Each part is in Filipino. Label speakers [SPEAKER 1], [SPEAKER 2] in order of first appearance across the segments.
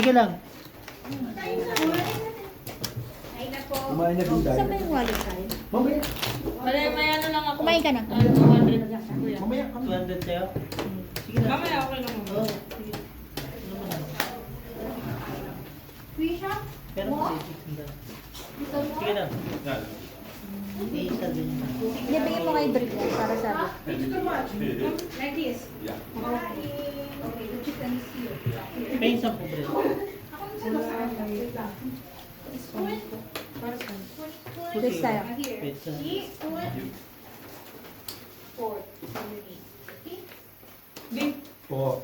[SPEAKER 1] Sige lang.
[SPEAKER 2] Kumain na din tayo.
[SPEAKER 3] Saan ba yung wallet tayo?
[SPEAKER 2] Mamaya.
[SPEAKER 4] May ano lang ako.
[SPEAKER 3] Kumain ka na.
[SPEAKER 4] 200 lang. Kuya.
[SPEAKER 2] Mamaya.
[SPEAKER 1] 200 sa'yo. Sige lang.
[SPEAKER 4] Mamaya okay lang mo.
[SPEAKER 1] Oo, sige. Ano mo na? Pero kasi 600. Sige lang. Isa din.
[SPEAKER 3] Ibigay mo kay Brit yan para sa akin.
[SPEAKER 4] Like this.
[SPEAKER 1] May isang po, Brett.
[SPEAKER 3] This tayo.
[SPEAKER 1] Pizza.
[SPEAKER 4] Big.
[SPEAKER 2] Po.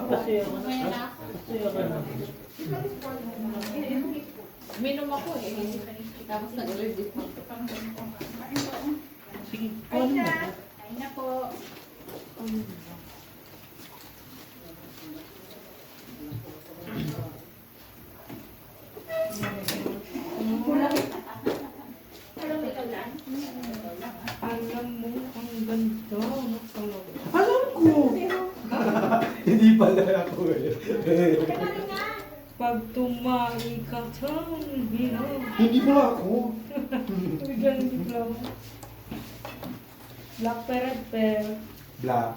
[SPEAKER 1] Kasi ako na. Kasi ako na.
[SPEAKER 4] Minom ako eh. Tapos nag-allergic ako.
[SPEAKER 1] Sige, kuha mo.
[SPEAKER 4] Kain na po. Alam mo, ang ganda.
[SPEAKER 2] Alam ko! Hindi pala ako eh.
[SPEAKER 4] Pag tumai ka tang
[SPEAKER 2] Hindi pala ako.
[SPEAKER 4] biglang biglang. Black red pear.
[SPEAKER 2] Black.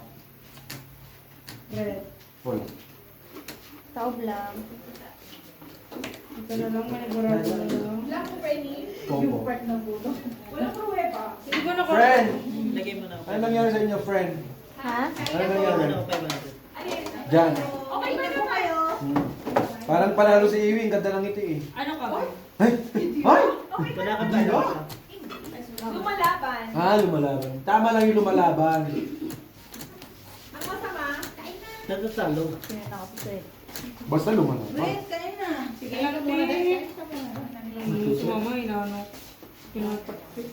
[SPEAKER 4] Red.
[SPEAKER 2] Full.
[SPEAKER 3] Taob lang.
[SPEAKER 4] Ito na lang, manigurado na lang.
[SPEAKER 2] Combo.
[SPEAKER 4] Hindi ko na
[SPEAKER 2] Friend!
[SPEAKER 1] Lagay mo na ako.
[SPEAKER 2] Ano nangyari sa inyo, friend?
[SPEAKER 3] Ha?
[SPEAKER 2] Ano
[SPEAKER 1] Ano
[SPEAKER 2] nangyari?
[SPEAKER 1] ako, 500.
[SPEAKER 2] Diyan.
[SPEAKER 5] Okay na po kayo.
[SPEAKER 2] Parang panalo si Iwi, ang ganda ng ngiti eh.
[SPEAKER 4] Ano ka ba?
[SPEAKER 2] Ay! Ay!
[SPEAKER 1] Wala ka ba?
[SPEAKER 5] Lumalaban.
[SPEAKER 2] Ah, lumalaban. Tama lang yung lumalaban.
[SPEAKER 5] Ang masama.
[SPEAKER 1] Natatalo.
[SPEAKER 3] Pinata ko po eh.
[SPEAKER 2] Basta lumalaban.
[SPEAKER 5] Brett, kain na.
[SPEAKER 4] Sige lang muna si mama, inaano. Pinatakit.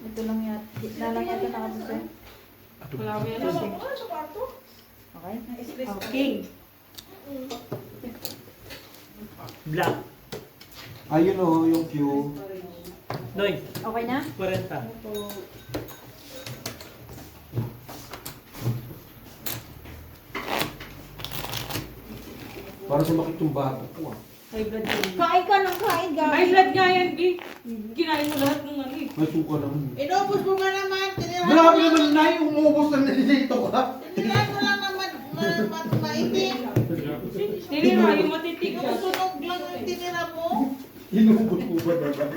[SPEAKER 3] Ito lang yan. Gitna lang yan ito nakapos eh.
[SPEAKER 4] Wala ko yan.
[SPEAKER 5] Ano sa kwarto?
[SPEAKER 3] Okay?
[SPEAKER 4] Okay.
[SPEAKER 1] Black.
[SPEAKER 2] Ayun o, yung Q.
[SPEAKER 1] Noy,
[SPEAKER 3] Okay na?
[SPEAKER 1] 40.
[SPEAKER 2] Para sumakit yung bago ko ah.
[SPEAKER 4] High blood yan.
[SPEAKER 3] Kain ka ng kain,
[SPEAKER 4] High
[SPEAKER 3] Gabi.
[SPEAKER 4] blood nga yan, B. Kinain mo lahat ng ano eh.
[SPEAKER 2] May suka naman.
[SPEAKER 5] Inubos mo nga naman.
[SPEAKER 2] Grabe naman na yung umubos na nilito ka.
[SPEAKER 5] Tinihan mo lang naman maitim.
[SPEAKER 4] Tinira, yung matitik ka.
[SPEAKER 5] Sunog lang yung tinira mo.
[SPEAKER 2] Inubos mo ba naman?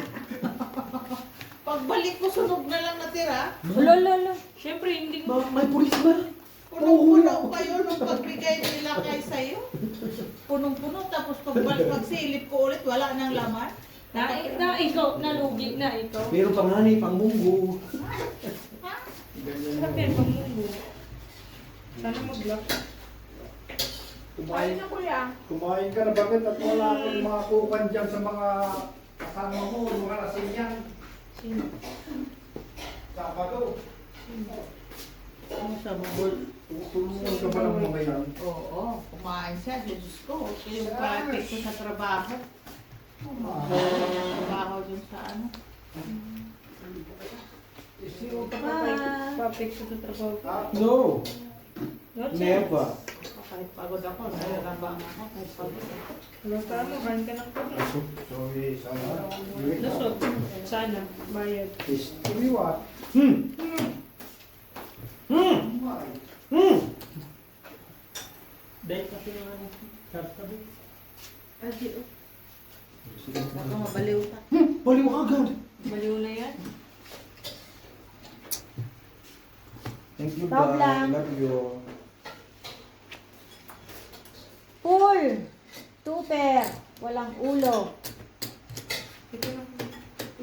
[SPEAKER 5] Pagbalik ko, sunog na lang natira.
[SPEAKER 3] Lolo.
[SPEAKER 4] Siyempre, hindi ko.
[SPEAKER 2] May pulis ba?
[SPEAKER 5] Punong-puno kayo nung pagbigay nila kay sa'yo. Punong-puno, tapos pagsilip ko ulit, wala nang laman.
[SPEAKER 4] Na ikaw, nalugi na ikaw.
[SPEAKER 2] Meron pang hanay, pang munggo.
[SPEAKER 4] Sarap yan, pangmundo. Sana mag-block.
[SPEAKER 5] Ayun na kuya.
[SPEAKER 6] Kumain ka na bakit at wala kang mga kukan dyan sa mga kasama mo, mga lasing yan.
[SPEAKER 4] Sino?
[SPEAKER 6] Sabado.
[SPEAKER 1] Ano sa mga
[SPEAKER 6] Tulungan ka ba ng mga yan?
[SPEAKER 5] Oo, kumain siya. Diyos ko, siya yung practice ko sa trabaho. Trabaho dun sa ano.
[SPEAKER 4] Sino ka papik sa trabaho ko?
[SPEAKER 2] No,
[SPEAKER 4] Not
[SPEAKER 2] never.
[SPEAKER 5] Kahit pagod ako, nalalaban ako. Kahit pagod ako.
[SPEAKER 4] Wala ka mo, kain ka ng kape.
[SPEAKER 6] Sorry, sana.
[SPEAKER 4] Lusot. Sana, bayad.
[SPEAKER 6] Is what?
[SPEAKER 1] dahil kasi naman sabi.
[SPEAKER 5] Adi, oh. Baka mabaliw ka.
[SPEAKER 2] Baliw ka agad.
[SPEAKER 4] Baliw na yan.
[SPEAKER 2] Thank you,
[SPEAKER 3] Stop
[SPEAKER 2] bye.
[SPEAKER 3] lang.
[SPEAKER 2] Love you.
[SPEAKER 3] Full. Tuper. Walang ulo.
[SPEAKER 4] Ito na.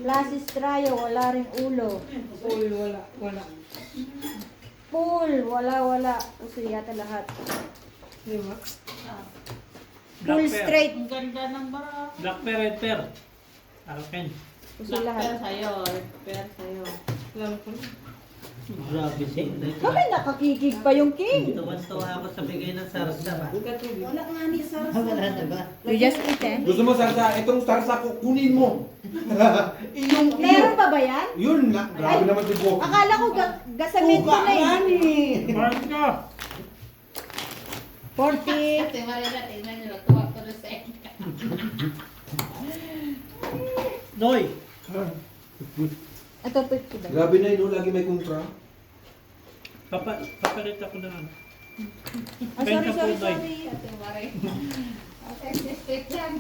[SPEAKER 3] Lasis trayo. Wala ring ulo.
[SPEAKER 4] Full, wala. Wala.
[SPEAKER 3] Full. Wala. Uso yata lahat.
[SPEAKER 4] Di ba?
[SPEAKER 3] Full
[SPEAKER 1] Black pear.
[SPEAKER 3] straight.
[SPEAKER 5] Ang ganda ng bara.
[SPEAKER 1] Black pear, red pear. Akin.
[SPEAKER 3] Uso
[SPEAKER 5] Black
[SPEAKER 3] lahat.
[SPEAKER 5] pear sa'yo, red pear sa'yo.
[SPEAKER 4] Alam ko na.
[SPEAKER 1] Grabe siya.
[SPEAKER 3] Kami nakakikig pa yung king.
[SPEAKER 1] Tuwan-tuwa ako sa bigay ng sarsa ba?
[SPEAKER 5] Wala nga ni Sarah.
[SPEAKER 1] Wala na ba?
[SPEAKER 3] You just eat eh.
[SPEAKER 2] Gusto mo sarsa? Itong sarsa ko, kunin mo. Iyong
[SPEAKER 3] Meron pa ba yan?
[SPEAKER 2] Yun na. Grabe naman yung buhok.
[SPEAKER 3] Akala ko gasamento na eh.
[SPEAKER 1] Parang ka!
[SPEAKER 3] 40.
[SPEAKER 5] Ate, Marina, tingnan nyo na. Tuwa ko na sa inyo.
[SPEAKER 1] Noy!
[SPEAKER 3] Ito, 50 ba?
[SPEAKER 2] Grabe na yun, lagi may kontra.
[SPEAKER 1] Papalit ako na ano.
[SPEAKER 3] Ah, sorry,
[SPEAKER 1] Benta
[SPEAKER 3] sorry,
[SPEAKER 1] po, Noy.
[SPEAKER 3] sorry.
[SPEAKER 5] Ate, Marina. Ate, straight lang.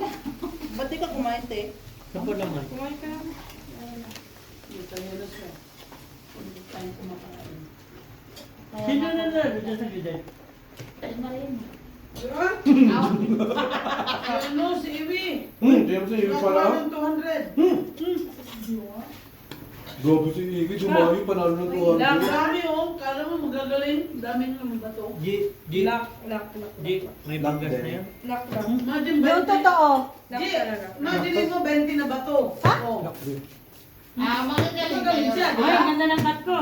[SPEAKER 7] Ba't di ka kumain, te?
[SPEAKER 1] Ito po naman.
[SPEAKER 4] Kumain ka.
[SPEAKER 7] Hindi tayo na siya. Hindi tayo kumakain.
[SPEAKER 1] Sino na na? Dito sa gilid.
[SPEAKER 5] Ate, Marina.
[SPEAKER 7] Ano, si Iwi?
[SPEAKER 2] James, yung pala.
[SPEAKER 7] Nakuha ng 200.
[SPEAKER 2] Grabe si Iggy, dumayo, panalo ng 200.
[SPEAKER 7] Dami, oh. Kala mo magagaling. Dami naman ba to?
[SPEAKER 1] G,
[SPEAKER 4] Lock.
[SPEAKER 1] may bagas na yan.
[SPEAKER 4] Lock lang.
[SPEAKER 7] Imagine
[SPEAKER 3] Yung
[SPEAKER 7] 20.
[SPEAKER 3] totoo.
[SPEAKER 4] Lock
[SPEAKER 7] G,
[SPEAKER 4] talaga.
[SPEAKER 7] imagine mo 20 na ba to? Oh.
[SPEAKER 5] Magagaling
[SPEAKER 7] Magaling siya,
[SPEAKER 5] kayo.
[SPEAKER 7] di ba?
[SPEAKER 4] ganda ng cut ko.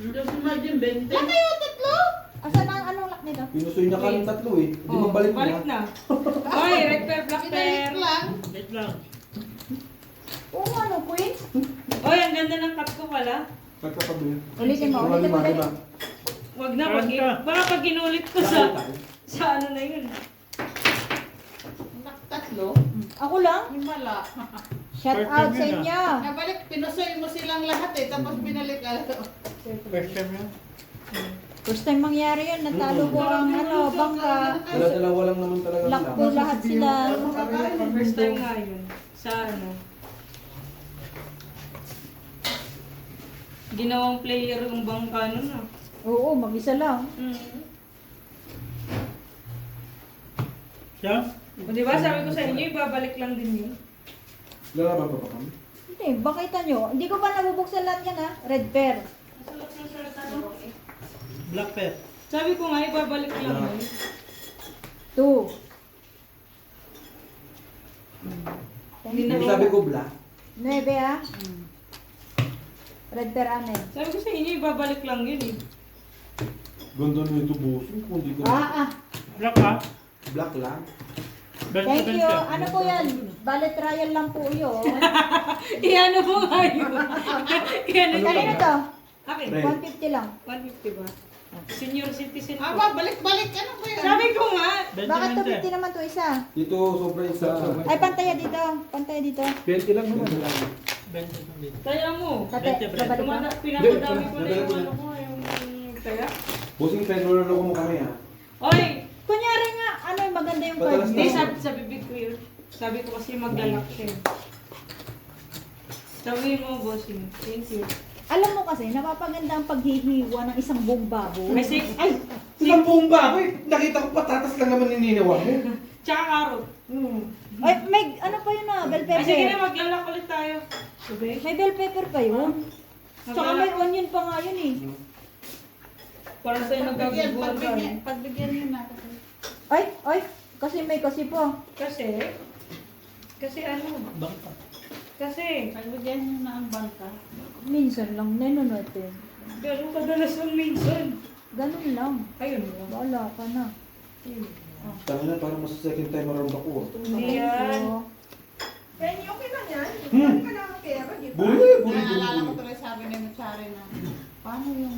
[SPEAKER 7] Just imagine 20.
[SPEAKER 5] Lang kayo, tatlo.
[SPEAKER 3] Asan ang anong lock nito?
[SPEAKER 2] Pinusoy na kami tatlo eh. Hindi mo balik
[SPEAKER 4] Balik
[SPEAKER 2] na.
[SPEAKER 4] na. Oy, red pair, black pair.
[SPEAKER 5] Pinalik lang.
[SPEAKER 1] Wait lang.
[SPEAKER 3] Oo, ano, queen?
[SPEAKER 4] Oy, ang ganda ng cut ko pala.
[SPEAKER 2] Nagkatabi.
[SPEAKER 3] Ulitin mo, ulitin mo.
[SPEAKER 2] Lima.
[SPEAKER 4] Wag na,
[SPEAKER 1] Parang ka.
[SPEAKER 4] baka pag inulit ko sa ano na yun.
[SPEAKER 5] Tatlo.
[SPEAKER 3] Ako lang.
[SPEAKER 5] Himala.
[SPEAKER 3] Shout
[SPEAKER 1] First
[SPEAKER 3] out
[SPEAKER 1] time
[SPEAKER 3] sa
[SPEAKER 1] yun,
[SPEAKER 3] inyo.
[SPEAKER 5] Nabalik, pinusoy mo silang lahat eh. Tapos binalik.
[SPEAKER 1] First time yan.
[SPEAKER 3] First time mangyari yun. Natalo ko ang ano, bangka.
[SPEAKER 2] Dala-dalawa lang naman talaga
[SPEAKER 3] Lock ko lahat sila.
[SPEAKER 4] First time nga yun. Sa ano. Ginawang player yung bangka nun ah.
[SPEAKER 3] Oo, mag-isa lang.
[SPEAKER 1] Siya?
[SPEAKER 4] O diba sabi ko sa inyo, ibabalik lang din yun.
[SPEAKER 2] Lalaban pa ba kami?
[SPEAKER 3] Hindi, bakita nyo. Hindi ko pa nabubuksan lahat yan ha. Red pair.
[SPEAKER 1] Black pair.
[SPEAKER 4] Sabi ko nga, ibabalik lang yun.
[SPEAKER 3] 2.
[SPEAKER 2] Hindi sabi ko black.
[SPEAKER 3] 9 ah. Red pair anay.
[SPEAKER 4] Sabi ko sa inyo, ibabalik lang yun eh.
[SPEAKER 2] Ganda na ito, boss. Kung di ko
[SPEAKER 1] Black ha?
[SPEAKER 2] black lang.
[SPEAKER 3] Thank you. Ano po yan? Ballet trial lang po yun.
[SPEAKER 4] Iano mo nga yun. Iano
[SPEAKER 3] Kanino to?
[SPEAKER 4] Akin,
[SPEAKER 2] Red.
[SPEAKER 3] 150 lang.
[SPEAKER 4] 150 ba? Senior citizen po.
[SPEAKER 5] Balik-balik. Ano ba yan?
[SPEAKER 4] Sabi ko nga,
[SPEAKER 3] Bakit 250 naman to isa?
[SPEAKER 2] Ito, sobra isa.
[SPEAKER 3] Ay, pantaya dito. Pantaya dito.
[SPEAKER 2] 20 lang naman.
[SPEAKER 4] taya mo.
[SPEAKER 3] Tate,
[SPEAKER 2] Ano
[SPEAKER 3] babalik mo.
[SPEAKER 4] Pinapadami ko na yung ano ko, yung taya.
[SPEAKER 2] Bossing friend, lolo mo kami ha.
[SPEAKER 4] Oy!
[SPEAKER 3] Kunyari nga, ano yung maganda yung card
[SPEAKER 2] Padalas
[SPEAKER 4] Hindi,
[SPEAKER 3] niya?
[SPEAKER 4] sa bibig ko yun. Sabi ko kasi maglalak siya. Sabihin mo, bossing. Thank you.
[SPEAKER 3] Alam mo kasi, napapaganda ang paghihiwa ng isang buong baboy.
[SPEAKER 4] May six.
[SPEAKER 3] Ay,
[SPEAKER 2] Isang buong baboy. Nakita ko patatas lang naman nininawa mo.
[SPEAKER 4] Tsaka karot.
[SPEAKER 3] ay, may ano pa yun ah, bell
[SPEAKER 4] Ay, sige na,
[SPEAKER 3] pepper.
[SPEAKER 4] maglalak ulit tayo. Sabi?
[SPEAKER 3] May bell pepper pa yun. Tsaka may onion pa nga yun eh.
[SPEAKER 4] Para sa'yo nagagabuhan ka.
[SPEAKER 5] Pagbigyan nyo na.
[SPEAKER 3] Ay, kasi may kasi pa.
[SPEAKER 4] Kasi ano?
[SPEAKER 1] Bangka.
[SPEAKER 4] Kasi,
[SPEAKER 5] Pagbigyan nyo na ang bangka.
[SPEAKER 3] Minsan lang, natin.
[SPEAKER 4] ganun kadalas ang minsan.
[SPEAKER 3] Ganun lang.
[SPEAKER 4] Ayun lang.
[SPEAKER 3] Wala ka na.
[SPEAKER 2] Tama na, parang mas second time around ako.
[SPEAKER 4] Hindi yan.
[SPEAKER 3] So,
[SPEAKER 7] Penny, okay lang yan.
[SPEAKER 3] Hmm.
[SPEAKER 7] Hindi ka naman pera, di ba?
[SPEAKER 2] Buli.
[SPEAKER 5] Naalala ko tuloy sabi ni Machari na, paano yung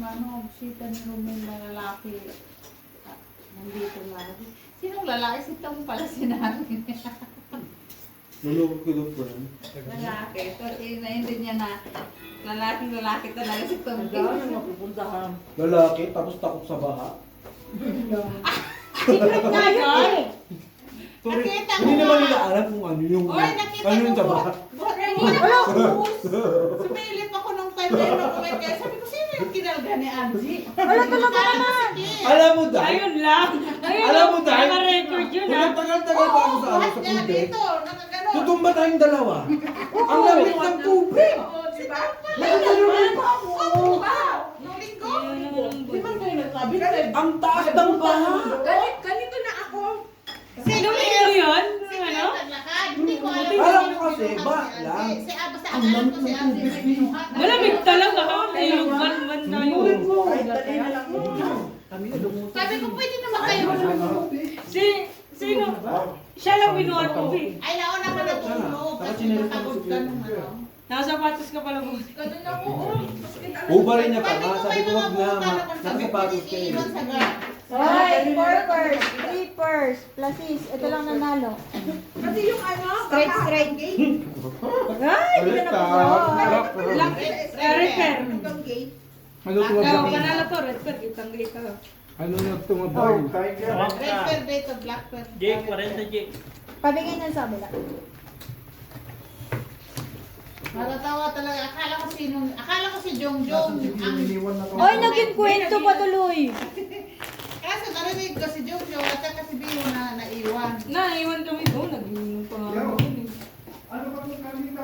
[SPEAKER 5] sita ni Romel na lalaki? Nandito lagi. Sinong lalaki? Si Tom pala sinabi.
[SPEAKER 2] Naloko ko yung friend.
[SPEAKER 5] Lalaki. Pero hindi niya na lalaki talaga si Tom.
[SPEAKER 7] Gano'n mapupuntahan.
[SPEAKER 2] Lalaki, tapos takot sa baha.
[SPEAKER 3] secret nga yun eh.
[SPEAKER 5] Nakita ko
[SPEAKER 2] Hindi naman
[SPEAKER 5] nga.
[SPEAKER 2] nila alam kung ano yung
[SPEAKER 5] Oy, nakita
[SPEAKER 2] ano
[SPEAKER 5] ko
[SPEAKER 2] yung sa baha.
[SPEAKER 5] buhat ng sumilip ako nung time na yun. Kaya sabi ko, sino yung kinalga ni Angie?
[SPEAKER 3] Wala talaga naman.
[SPEAKER 2] Alam mo dahil,
[SPEAKER 4] Ayun lang. Ayun
[SPEAKER 2] alam mo dahil,
[SPEAKER 4] naka-record yun
[SPEAKER 2] kung
[SPEAKER 4] ah.
[SPEAKER 2] nagtagal-tagal pa ako sa ano
[SPEAKER 5] Buhat
[SPEAKER 2] sa
[SPEAKER 5] niya
[SPEAKER 2] tubig,
[SPEAKER 5] dito. Nakaganon.
[SPEAKER 2] tutumba tayong dalawa. Ang lamig ng tubig.
[SPEAKER 5] Oo, di ba?
[SPEAKER 2] Nagtalunan pa ako.
[SPEAKER 5] Wow! Nung linggo?
[SPEAKER 7] Di ba kayo nagsabi na
[SPEAKER 2] Ang taas ng baha.
[SPEAKER 7] Ganito na ako.
[SPEAKER 4] Anong ito yun? Ano?
[SPEAKER 5] Naglakad. Hindi ko alam.
[SPEAKER 2] Alam ko kasi, ba lang.
[SPEAKER 5] Basta alam ko si Angie may binuhat.
[SPEAKER 4] Malamig
[SPEAKER 5] Sabi ko, pwede naman kayo.
[SPEAKER 4] Sino? Siya lang binuhat ko.
[SPEAKER 5] Ay, nauna ka na tulog. Kasi nakagod ka nung ano.
[SPEAKER 4] Nakasapatos ka pala mo.
[SPEAKER 5] Ganun ako,
[SPEAKER 2] Ubarin niya pa. Sabi ko wag na. Nakasapatos ka
[SPEAKER 5] iiwan sa gas.
[SPEAKER 3] Hoy, 4 pairs, 3 pairs, pluses. Ito lang nanalo.
[SPEAKER 7] Kasi yung ano,
[SPEAKER 3] Straight, straight. Ay, hindi ka na po.
[SPEAKER 4] Repair.
[SPEAKER 7] Hanggang gate.
[SPEAKER 6] Ano
[SPEAKER 4] Ikaw, panalo to. Repair. Kitang gate ka.
[SPEAKER 6] Ano na tumabay?
[SPEAKER 5] Red pear dito, black pear.
[SPEAKER 1] Jake, 40 Jake.
[SPEAKER 3] Pabigyan niya sa kabila.
[SPEAKER 5] Natatawa talaga. Akala ko si Jongjong.
[SPEAKER 6] Iniwan na to.
[SPEAKER 3] Ay, naging kwento pa tuloy.
[SPEAKER 5] Kaso narinig ko si Jongjong at saka si Bino na naiwan.
[SPEAKER 4] Naiwan kami doon. Nag-inom pa nga kami.
[SPEAKER 6] Ano ba ito kanina?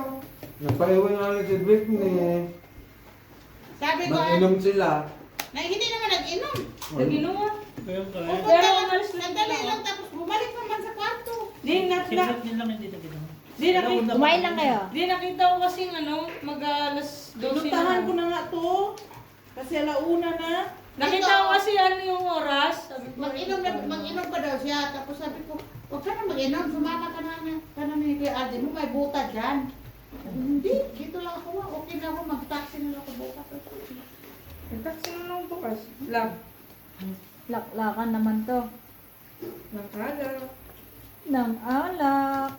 [SPEAKER 2] Nagpaiwan nga ni si Britney.
[SPEAKER 5] Sabi ko,
[SPEAKER 2] Mag-inom sila.
[SPEAKER 5] na hindi naman nag-inom.
[SPEAKER 4] Nag-inom nga.
[SPEAKER 1] Kaya ka eh.
[SPEAKER 5] Pupunta lang,
[SPEAKER 4] umalis lang
[SPEAKER 5] nagdali
[SPEAKER 4] sila.
[SPEAKER 5] lang tapos bumalik naman sa kwarto.
[SPEAKER 4] Di,
[SPEAKER 1] Sinat din lang hindi na kita.
[SPEAKER 3] Kumain lang kayo.
[SPEAKER 4] Di nakita ko kasi mag-alas 12
[SPEAKER 7] Pinuntahan ko
[SPEAKER 4] na.
[SPEAKER 7] na nga to. Kasi alauna na.
[SPEAKER 4] Nakita ko kasi ano yung oras. Sabi ko,
[SPEAKER 5] Mag-inom pa daw siya. Tapos sabi ko, huwag ka na mag-inom. Sumama ka na ni Kuya Alden. Mo may buta dyan. Sabi ko, hindi, dito lang ako. Okay na ako. Mag-taxi na lang ako bukas.
[SPEAKER 4] taxi na lang bukas. Lang.
[SPEAKER 3] Laklakan naman to.
[SPEAKER 4] Nakala.
[SPEAKER 3] Ng alak.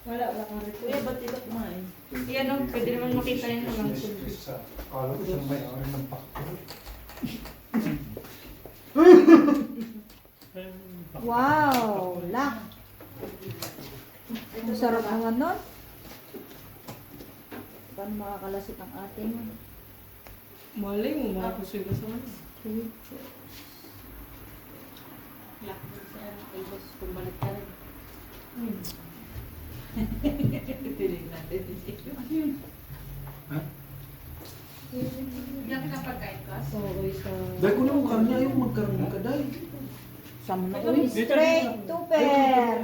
[SPEAKER 4] Wala kang repair.
[SPEAKER 7] Kuya, ba't ito kumain?
[SPEAKER 4] Yan o, pwede naman makita yun lang.
[SPEAKER 6] Kala ko siya may-ari ng pakto.
[SPEAKER 3] Wow, lak. Ang sarap naman nun. Paano makakalasot ang ating?
[SPEAKER 4] Malay mo, makapusoy ka sa mga.
[SPEAKER 5] Lock mo siya. Ay, boss, bumalik ka rin. Tinig natin.
[SPEAKER 2] Ha?
[SPEAKER 5] Bigyan ka ng pagkain ka?
[SPEAKER 4] Okay sa...
[SPEAKER 2] Dahil ko lang kanya ayaw magkaroon ka dahil.
[SPEAKER 3] Straight to pair.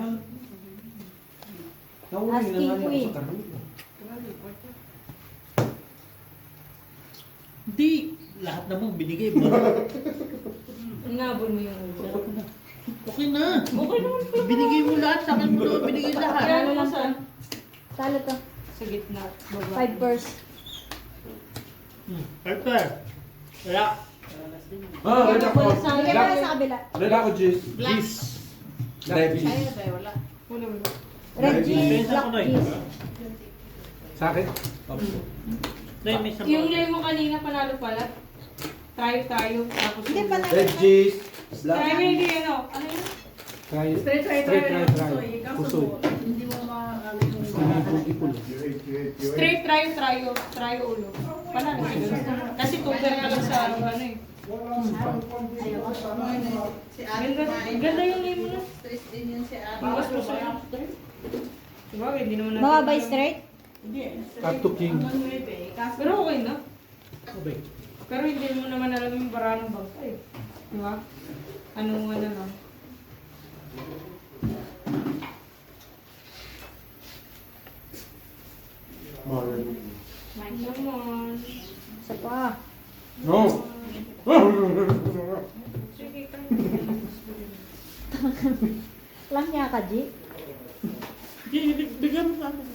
[SPEAKER 2] Nauli na
[SPEAKER 3] Asking
[SPEAKER 2] nga niya ako
[SPEAKER 3] queen.
[SPEAKER 2] sa karoon.
[SPEAKER 1] Hindi. Lahat naman binigay mo.
[SPEAKER 4] Inabon mo yung ulo.
[SPEAKER 1] Okay na. Okay naman. Binigay mo lahat. Sa akin mo na binigay lahat.
[SPEAKER 4] Ano lang saan?
[SPEAKER 3] Talo to.
[SPEAKER 4] Sa gitna. Baba.
[SPEAKER 3] 5 pairs.
[SPEAKER 1] Harper. Wala.
[SPEAKER 2] Red ako.
[SPEAKER 3] Bigyan mo na sa kabila.
[SPEAKER 2] Red ako, Jis.
[SPEAKER 5] Black.
[SPEAKER 2] Red.
[SPEAKER 5] Ayaw tayo, wala.
[SPEAKER 4] Wala, wala.
[SPEAKER 3] Red cheese, black cheese.
[SPEAKER 2] Sa akin?
[SPEAKER 1] Dahil may sabaw.
[SPEAKER 4] Yung lay mo kanina panalo pala. Try tayo. Tapos
[SPEAKER 3] Hindi pa na.
[SPEAKER 2] Red cheese.
[SPEAKER 4] Try
[SPEAKER 2] Black.
[SPEAKER 4] mo hindi ano. Ano yun?
[SPEAKER 7] Straight try lang pusoy. Kaso
[SPEAKER 2] Pusoy.
[SPEAKER 7] hindi mo maaari kung
[SPEAKER 4] Straight try ulo. Panalo. Kasi tuber ka lang sa ano eh.
[SPEAKER 5] Si Ari
[SPEAKER 4] Ganda,
[SPEAKER 5] kumain.
[SPEAKER 4] ganda yung lay mo na.
[SPEAKER 5] Stress din yun si Ari.
[SPEAKER 4] Bawas mo sa'yo. Diba? Hindi naman natin.
[SPEAKER 3] Mga by straight?
[SPEAKER 2] Cut to king.
[SPEAKER 4] Pero okay na.
[SPEAKER 1] Okay.
[SPEAKER 4] Pero hindi mo naman alam yung bara ng bangka eh. Diba? Ano nga na lang. Naman.
[SPEAKER 3] Isa pa.
[SPEAKER 2] No.
[SPEAKER 4] Sige ka.
[SPEAKER 3] Lang niya ka, G.
[SPEAKER 1] Bigyan mo sa akin.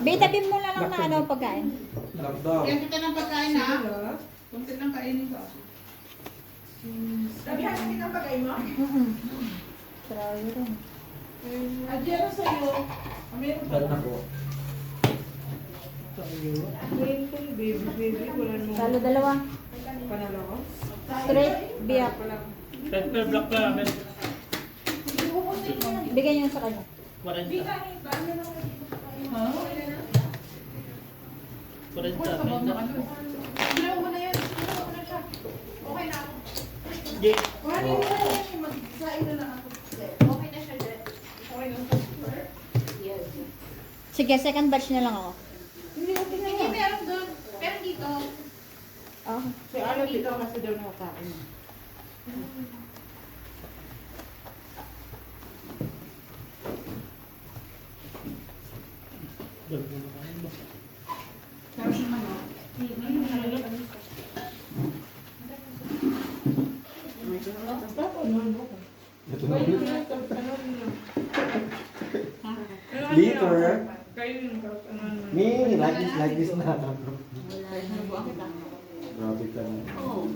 [SPEAKER 3] Bitabim mo na lang na ano pagkain.
[SPEAKER 2] Black daw.
[SPEAKER 5] Yan kita ng pagkain na. Kunti lang kainin ko.
[SPEAKER 7] Sabihan namin ang pagkain mo.
[SPEAKER 3] Try rin.
[SPEAKER 7] Adyan sa'yo. Meron pa.
[SPEAKER 2] Cut na po.
[SPEAKER 4] Ngayon ko baby. Wala naman.
[SPEAKER 3] Talo dalawa.
[SPEAKER 4] Panalo ko.
[SPEAKER 3] Straight, biyak.
[SPEAKER 1] Harper, black ka.
[SPEAKER 3] Bigyan niyo sa kanya.
[SPEAKER 1] 40. 40.
[SPEAKER 7] Ginawa mo na yan. Ginawa mo na siya. Okay na ako.
[SPEAKER 1] Jake.
[SPEAKER 7] Kuhanin mo na yan. Magsain na lang ako. Okay na siya, Jet. Okay na siya.
[SPEAKER 3] Sige, second batch na lang ako.
[SPEAKER 7] Hindi, okay na
[SPEAKER 5] Hindi,
[SPEAKER 7] yan.
[SPEAKER 5] meron doon. Pero dito.
[SPEAKER 3] Oh.
[SPEAKER 4] Si Ano dito kasi
[SPEAKER 7] Sarap naman, oh.
[SPEAKER 2] Ito na ulit. Liter.
[SPEAKER 4] Kayo yung
[SPEAKER 2] Me, like this na.
[SPEAKER 5] Wala na buwan kita.
[SPEAKER 2] Grabe ka na.
[SPEAKER 7] Oo.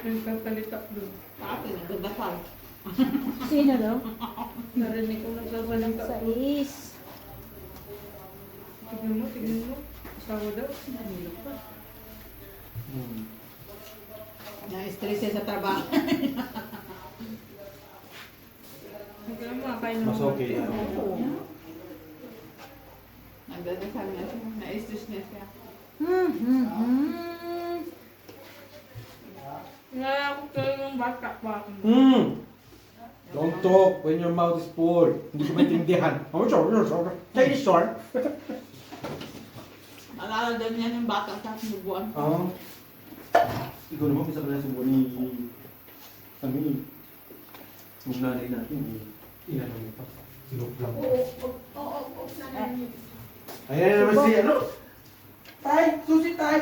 [SPEAKER 4] Nagkakalitak doon.
[SPEAKER 5] Akin, nagdadasal.
[SPEAKER 3] Sino daw?
[SPEAKER 4] Narinig ko nagkakalitak
[SPEAKER 3] Sa
[SPEAKER 4] doon.
[SPEAKER 3] is.
[SPEAKER 4] Tignan mo. Asawa daw.
[SPEAKER 5] Na-stress siya sa trabaho.
[SPEAKER 4] Tignan mo, kain
[SPEAKER 2] Mas okay yan.
[SPEAKER 5] Nagdadasal nga siya. Na-stress niya siya.
[SPEAKER 4] Nalala ko kayo ng bata pa ako.
[SPEAKER 2] Don't talk when your mouth is full. Hindi ko maintindihan. Chinese sir.
[SPEAKER 5] Alala daw niya ng bata sa sinubuan.
[SPEAKER 2] Ikaw naman, bisa ka na subuan ni kami. Yung nanay natin, inano mo pa. Sinup lang. Ayan naman si ano? Tay! Susi tay!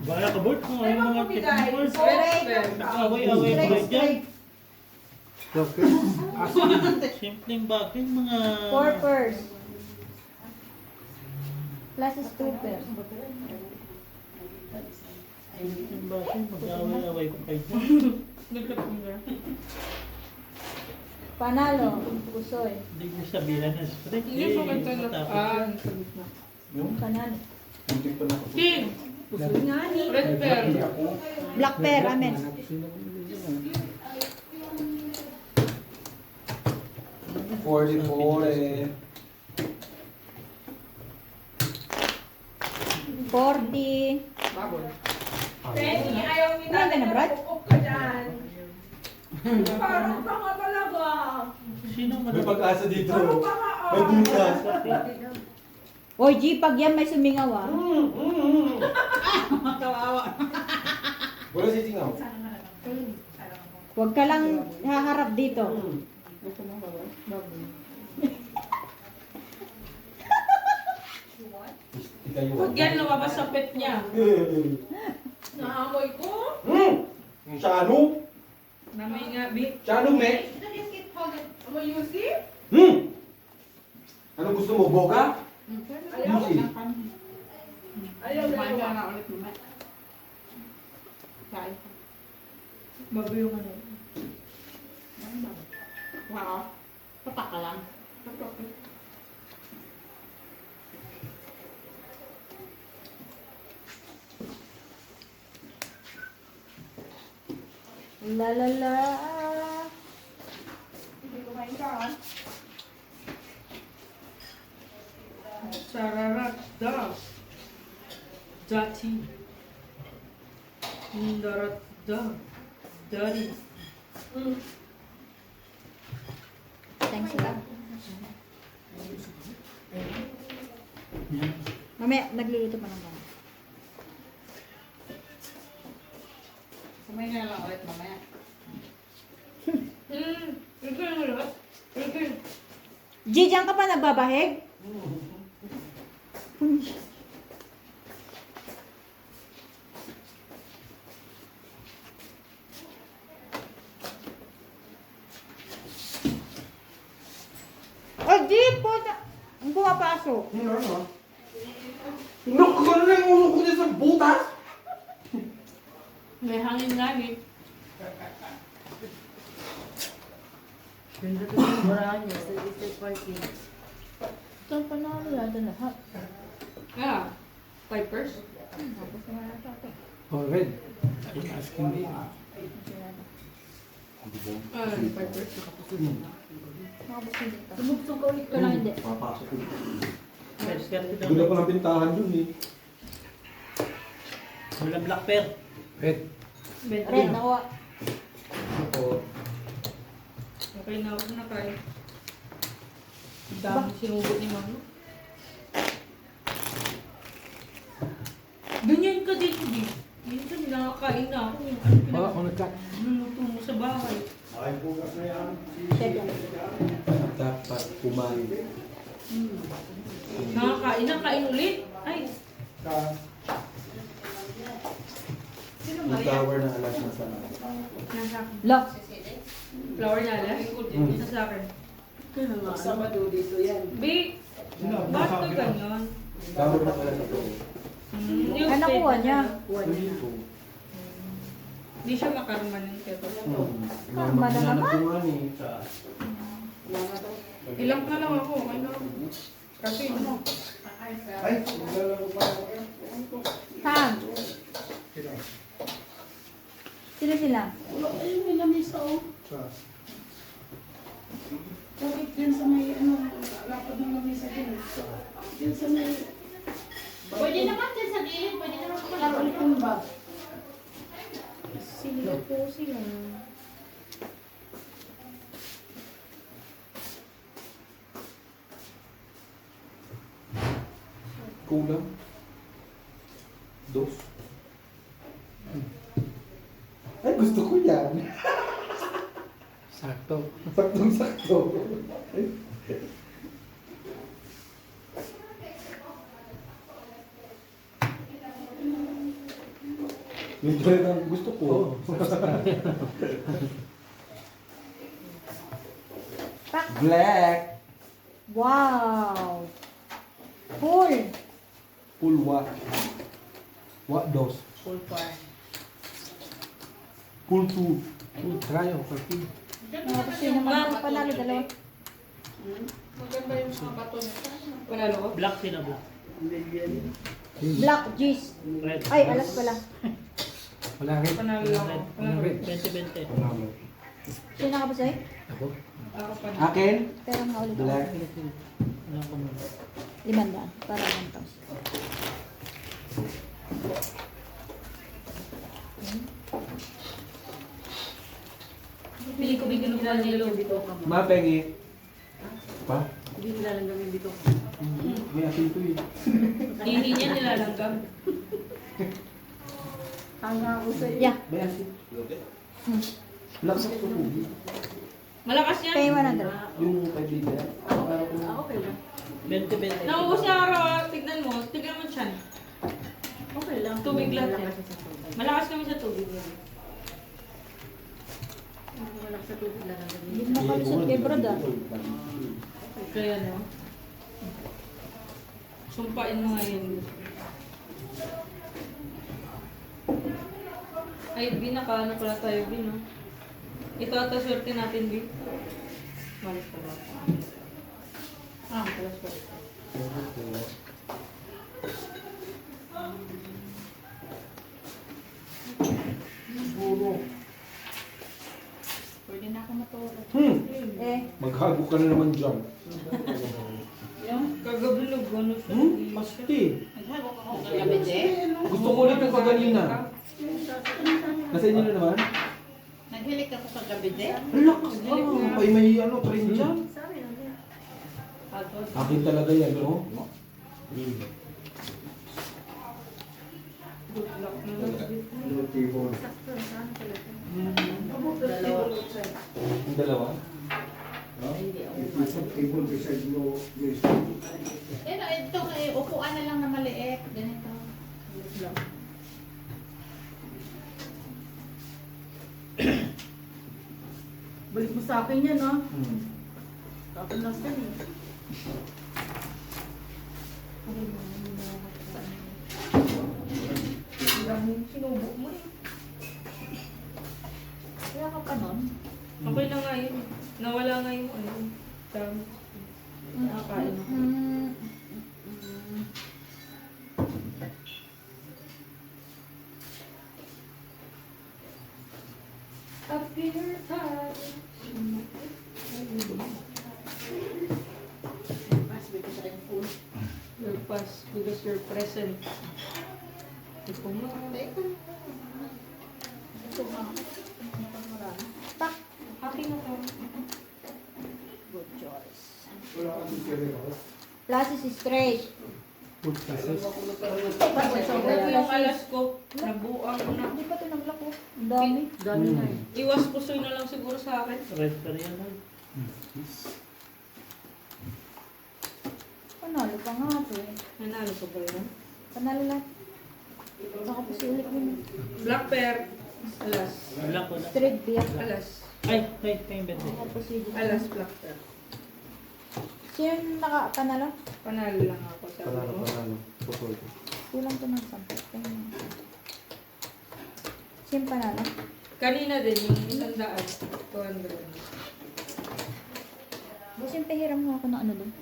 [SPEAKER 1] Bala ka board kung ano mga technicals.
[SPEAKER 4] Straight.
[SPEAKER 1] Away-away
[SPEAKER 3] Straight,
[SPEAKER 1] ba dyan?
[SPEAKER 3] straight.
[SPEAKER 1] Simpleng bagay mga...
[SPEAKER 3] Fourpers. Plus stupid.
[SPEAKER 1] Simpleng bagay, mag-away-away ko kayo.
[SPEAKER 4] Nagkapinga.
[SPEAKER 3] Panalo. Pusoy.
[SPEAKER 1] Hindi ko sabihan na straight.
[SPEAKER 4] Hindi po ganito na.
[SPEAKER 1] matapos yan.
[SPEAKER 2] Yung?
[SPEAKER 3] Panalo.
[SPEAKER 2] Muntik pa na ako.
[SPEAKER 4] King! Red pear.
[SPEAKER 3] Black pear, amen.
[SPEAKER 2] 44 eh.
[SPEAKER 3] 40.
[SPEAKER 5] Baboy.
[SPEAKER 4] Penny, ayaw ni
[SPEAKER 3] Kumain ka na, Brad?
[SPEAKER 4] Pupok ka dyan. Parang tanga talaga.
[SPEAKER 1] Sino
[SPEAKER 2] May
[SPEAKER 1] man?
[SPEAKER 2] pag-asa dito. May butas.
[SPEAKER 3] Oy, G, pag yan may sumingaw ah.
[SPEAKER 5] Kawawa.
[SPEAKER 2] Wala si Singaw.
[SPEAKER 3] Huwag ka lang haharap dito.
[SPEAKER 5] Gusto mo baboy? Baboy.
[SPEAKER 2] Ikayo.
[SPEAKER 4] Huwag yan lumabas sa pet niya. Naamoy ko.
[SPEAKER 2] Yung Shanu?
[SPEAKER 4] Namay nga, Bi.
[SPEAKER 2] Shanu, me?
[SPEAKER 4] Amoy Yusi?
[SPEAKER 2] Anong gusto mo? Boga?
[SPEAKER 4] Ayaw.
[SPEAKER 2] Yusi.
[SPEAKER 4] Ayaw
[SPEAKER 5] Kumain ka
[SPEAKER 4] na.
[SPEAKER 5] na ulit naman. Kain ka.
[SPEAKER 4] Bago yung ano.
[SPEAKER 5] Wow. Patak ka lang.
[SPEAKER 3] La la la.
[SPEAKER 4] Sararat da. Dati. Darat da. Dari.
[SPEAKER 3] Thanks lang. Mamaya, nagluluto pa ng bang.
[SPEAKER 5] Kumain ka na lang ulit mamaya.
[SPEAKER 4] Ito yung lahat. Ito yung.
[SPEAKER 3] G, diyan ka pa nagbabahig? Oh, G, puta! Ang pumapasok.
[SPEAKER 2] Naku, gano'n na yung ulo ko niya sa butas!
[SPEAKER 4] May hangin lagi.
[SPEAKER 3] Ito pa na ano yata lahat.
[SPEAKER 4] Ah. Pipers?
[SPEAKER 3] Tapos na yata ito.
[SPEAKER 1] Oh, red. I'm asking me.
[SPEAKER 4] Pipers.
[SPEAKER 3] Nakabos na dito. Sumuksong ka ulit ko lang hindi.
[SPEAKER 2] Papasok ko.
[SPEAKER 1] Yes, ganito daw.
[SPEAKER 2] Gula ko ng pintahan dun eh.
[SPEAKER 1] Wala black pear.
[SPEAKER 6] Red.
[SPEAKER 3] Red, nakuha.
[SPEAKER 6] Ako.
[SPEAKER 4] Okay na ako na kain. Dami sinugot ni Mama. Ganyan ka din, hindi. Minsan nakakain na ako. Ano
[SPEAKER 6] Ako nagka.
[SPEAKER 4] pinagluto mo sa bahay?
[SPEAKER 6] Ay, bukas na yan.
[SPEAKER 3] Sige.
[SPEAKER 2] Dapat kumain.
[SPEAKER 4] Nakakain na, kain ulit. Ay,
[SPEAKER 2] Yung tower na alas na sana.
[SPEAKER 4] nasa akin.
[SPEAKER 3] Lock.
[SPEAKER 4] Flower na alas. Nasa akin.
[SPEAKER 7] Sabado dito yan.
[SPEAKER 4] Bi, bakit ka ganyan?
[SPEAKER 2] Tower na alas ito.
[SPEAKER 4] Yung
[SPEAKER 3] Ano nakuha niya?
[SPEAKER 2] Hindi ko.
[SPEAKER 4] Hindi siya makarman ng keto.
[SPEAKER 3] Karma na naman.
[SPEAKER 2] Nagtungan eh.
[SPEAKER 4] Ilang na lang ako, okay na ako. Kasi ano,
[SPEAKER 6] Ay, maglalaro pa ako.
[SPEAKER 3] Saan? Sino sila?
[SPEAKER 7] Wala, ayun, may lamisa oh.
[SPEAKER 6] Sa-
[SPEAKER 7] Bakit yan sa may, ano, lapad ng lamisa din. Yan sa may,
[SPEAKER 5] Pwede naman din sa gilid, pwede naman sa laro.
[SPEAKER 7] laruan ba?
[SPEAKER 4] sila po sila.
[SPEAKER 2] Kulang. Dos. Ay, gusto ko yan.
[SPEAKER 6] Sakto.
[SPEAKER 2] Saktong-sakto. Yung joy ang gusto ko.
[SPEAKER 3] Pak.
[SPEAKER 2] Black.
[SPEAKER 3] Wow. Full.
[SPEAKER 2] Full what? What dos?
[SPEAKER 7] Full fire.
[SPEAKER 2] Full two.
[SPEAKER 6] Full try o kapi.
[SPEAKER 3] Sino naman ang panalo? Dalawa.
[SPEAKER 5] Maganda yung mga bato niya.
[SPEAKER 4] Panalo ko?
[SPEAKER 1] Black sila black.
[SPEAKER 3] Black G's.
[SPEAKER 1] Red.
[SPEAKER 3] Ay, alas pala.
[SPEAKER 6] Wala rin.
[SPEAKER 4] Panalo lang ako.
[SPEAKER 6] Walang red.
[SPEAKER 1] 20-20.
[SPEAKER 2] Panalo.
[SPEAKER 3] Sino ka ba sa'yo?
[SPEAKER 6] Ako.
[SPEAKER 4] Ako pa na.
[SPEAKER 2] Akin?
[SPEAKER 3] Pero nga ulit ako.
[SPEAKER 2] Black.
[SPEAKER 1] Wala ko muna.
[SPEAKER 3] 500. Para 1,000.
[SPEAKER 4] Pili ko bigyan ng panalo.
[SPEAKER 2] Mapengi. Pa?
[SPEAKER 7] Hindi nila lang gawin dito.
[SPEAKER 2] May asin to eh.
[SPEAKER 4] Hindi niya nilalanggam.
[SPEAKER 7] Hanga ako sa
[SPEAKER 3] Yeah.
[SPEAKER 2] May asin.
[SPEAKER 3] Hmm.
[SPEAKER 2] Black sa ito.
[SPEAKER 4] Malakas yan.
[SPEAKER 3] Pay 100.
[SPEAKER 2] Yung 5 liter.
[SPEAKER 7] Okay lang.
[SPEAKER 1] 20-20.
[SPEAKER 4] Nauubos na araw, tignan mo. Tignan mo siya.
[SPEAKER 7] Okay lang.
[SPEAKER 4] Tubig lahat
[SPEAKER 7] Wala
[SPEAKER 4] yan.
[SPEAKER 7] kasi sa tubig.
[SPEAKER 4] Malakas kami sa tubig.
[SPEAKER 7] Wala sa tubig lang ang gawin.
[SPEAKER 3] Hindi mo makalusot kay Brad ah.
[SPEAKER 4] Kaya no. Sumpain mo ngayon. Ay, Bin, nakaano pala tayo, Bin, no? Ito ata swerte natin, Bin. Malis ka ba? Pala swerte.
[SPEAKER 5] Pwede na ako matulog.
[SPEAKER 3] Eh,
[SPEAKER 2] Maghago ka na naman dyan.
[SPEAKER 4] Kagablog, ano siya?
[SPEAKER 2] Pasti.
[SPEAKER 5] Naghago ka ako kagabi, Je.
[SPEAKER 2] Gusto ko ulit yung paganina. Nasa inyo na naman?
[SPEAKER 5] Naghilik ako kagabi, Je.
[SPEAKER 2] Lakas ka. Ay, may ano, train dyan. Akin talaga yan, no?
[SPEAKER 6] Table.
[SPEAKER 2] Yung dalawa?
[SPEAKER 6] Isang table beside mo. Yes.
[SPEAKER 5] Ito, upuan na lang na maliit. Ganito.
[SPEAKER 7] Balik mo sa akin yan, ha?
[SPEAKER 2] Hmm.
[SPEAKER 7] Tapos lang yan, eh.
[SPEAKER 4] Sinubo mo eh.
[SPEAKER 5] Kaya ka pa nun.
[SPEAKER 4] Okay lang nga yun. Nawala nga yung ano. Dami. Nakakain ako. Up your time.
[SPEAKER 7] Mas, bigay sa akin full.
[SPEAKER 4] Your past because your present. Ito mo.
[SPEAKER 5] Teka.
[SPEAKER 3] Tak.
[SPEAKER 4] Happy na to.
[SPEAKER 3] Good choice.
[SPEAKER 6] Wala kang sisiri ako.
[SPEAKER 3] Glasses is straight.
[SPEAKER 2] Food process.
[SPEAKER 4] Ito yung alas ko. Nabuang ko na.
[SPEAKER 3] Hindi pa ito naglako. Ang dami.
[SPEAKER 7] Dami na eh.
[SPEAKER 4] Iwas pusoy na lang siguro sa akin.
[SPEAKER 1] Red pa rin yan.
[SPEAKER 3] Panalo pa nga ito eh.
[SPEAKER 4] Nanalo ko ba yun?
[SPEAKER 3] Panalo lahat. Baka pa si ulit yun.
[SPEAKER 4] Black pear. Alas.
[SPEAKER 1] Wala ko na.
[SPEAKER 3] Straight beer.
[SPEAKER 4] Alas.
[SPEAKER 1] Ay, yung bente.
[SPEAKER 3] Baka pa si ulit.
[SPEAKER 4] Alas black pear.
[SPEAKER 3] Sino yung nakapanalo?
[SPEAKER 4] Panalo lang ako sa
[SPEAKER 2] Panalo,
[SPEAKER 4] ko.
[SPEAKER 2] panalo. Pupul.
[SPEAKER 3] Kulang to ng 10. Sino yung panalo?
[SPEAKER 4] Kanina din yung 100. 200.
[SPEAKER 3] Boss, yung pahiram mo ako ng ano doon.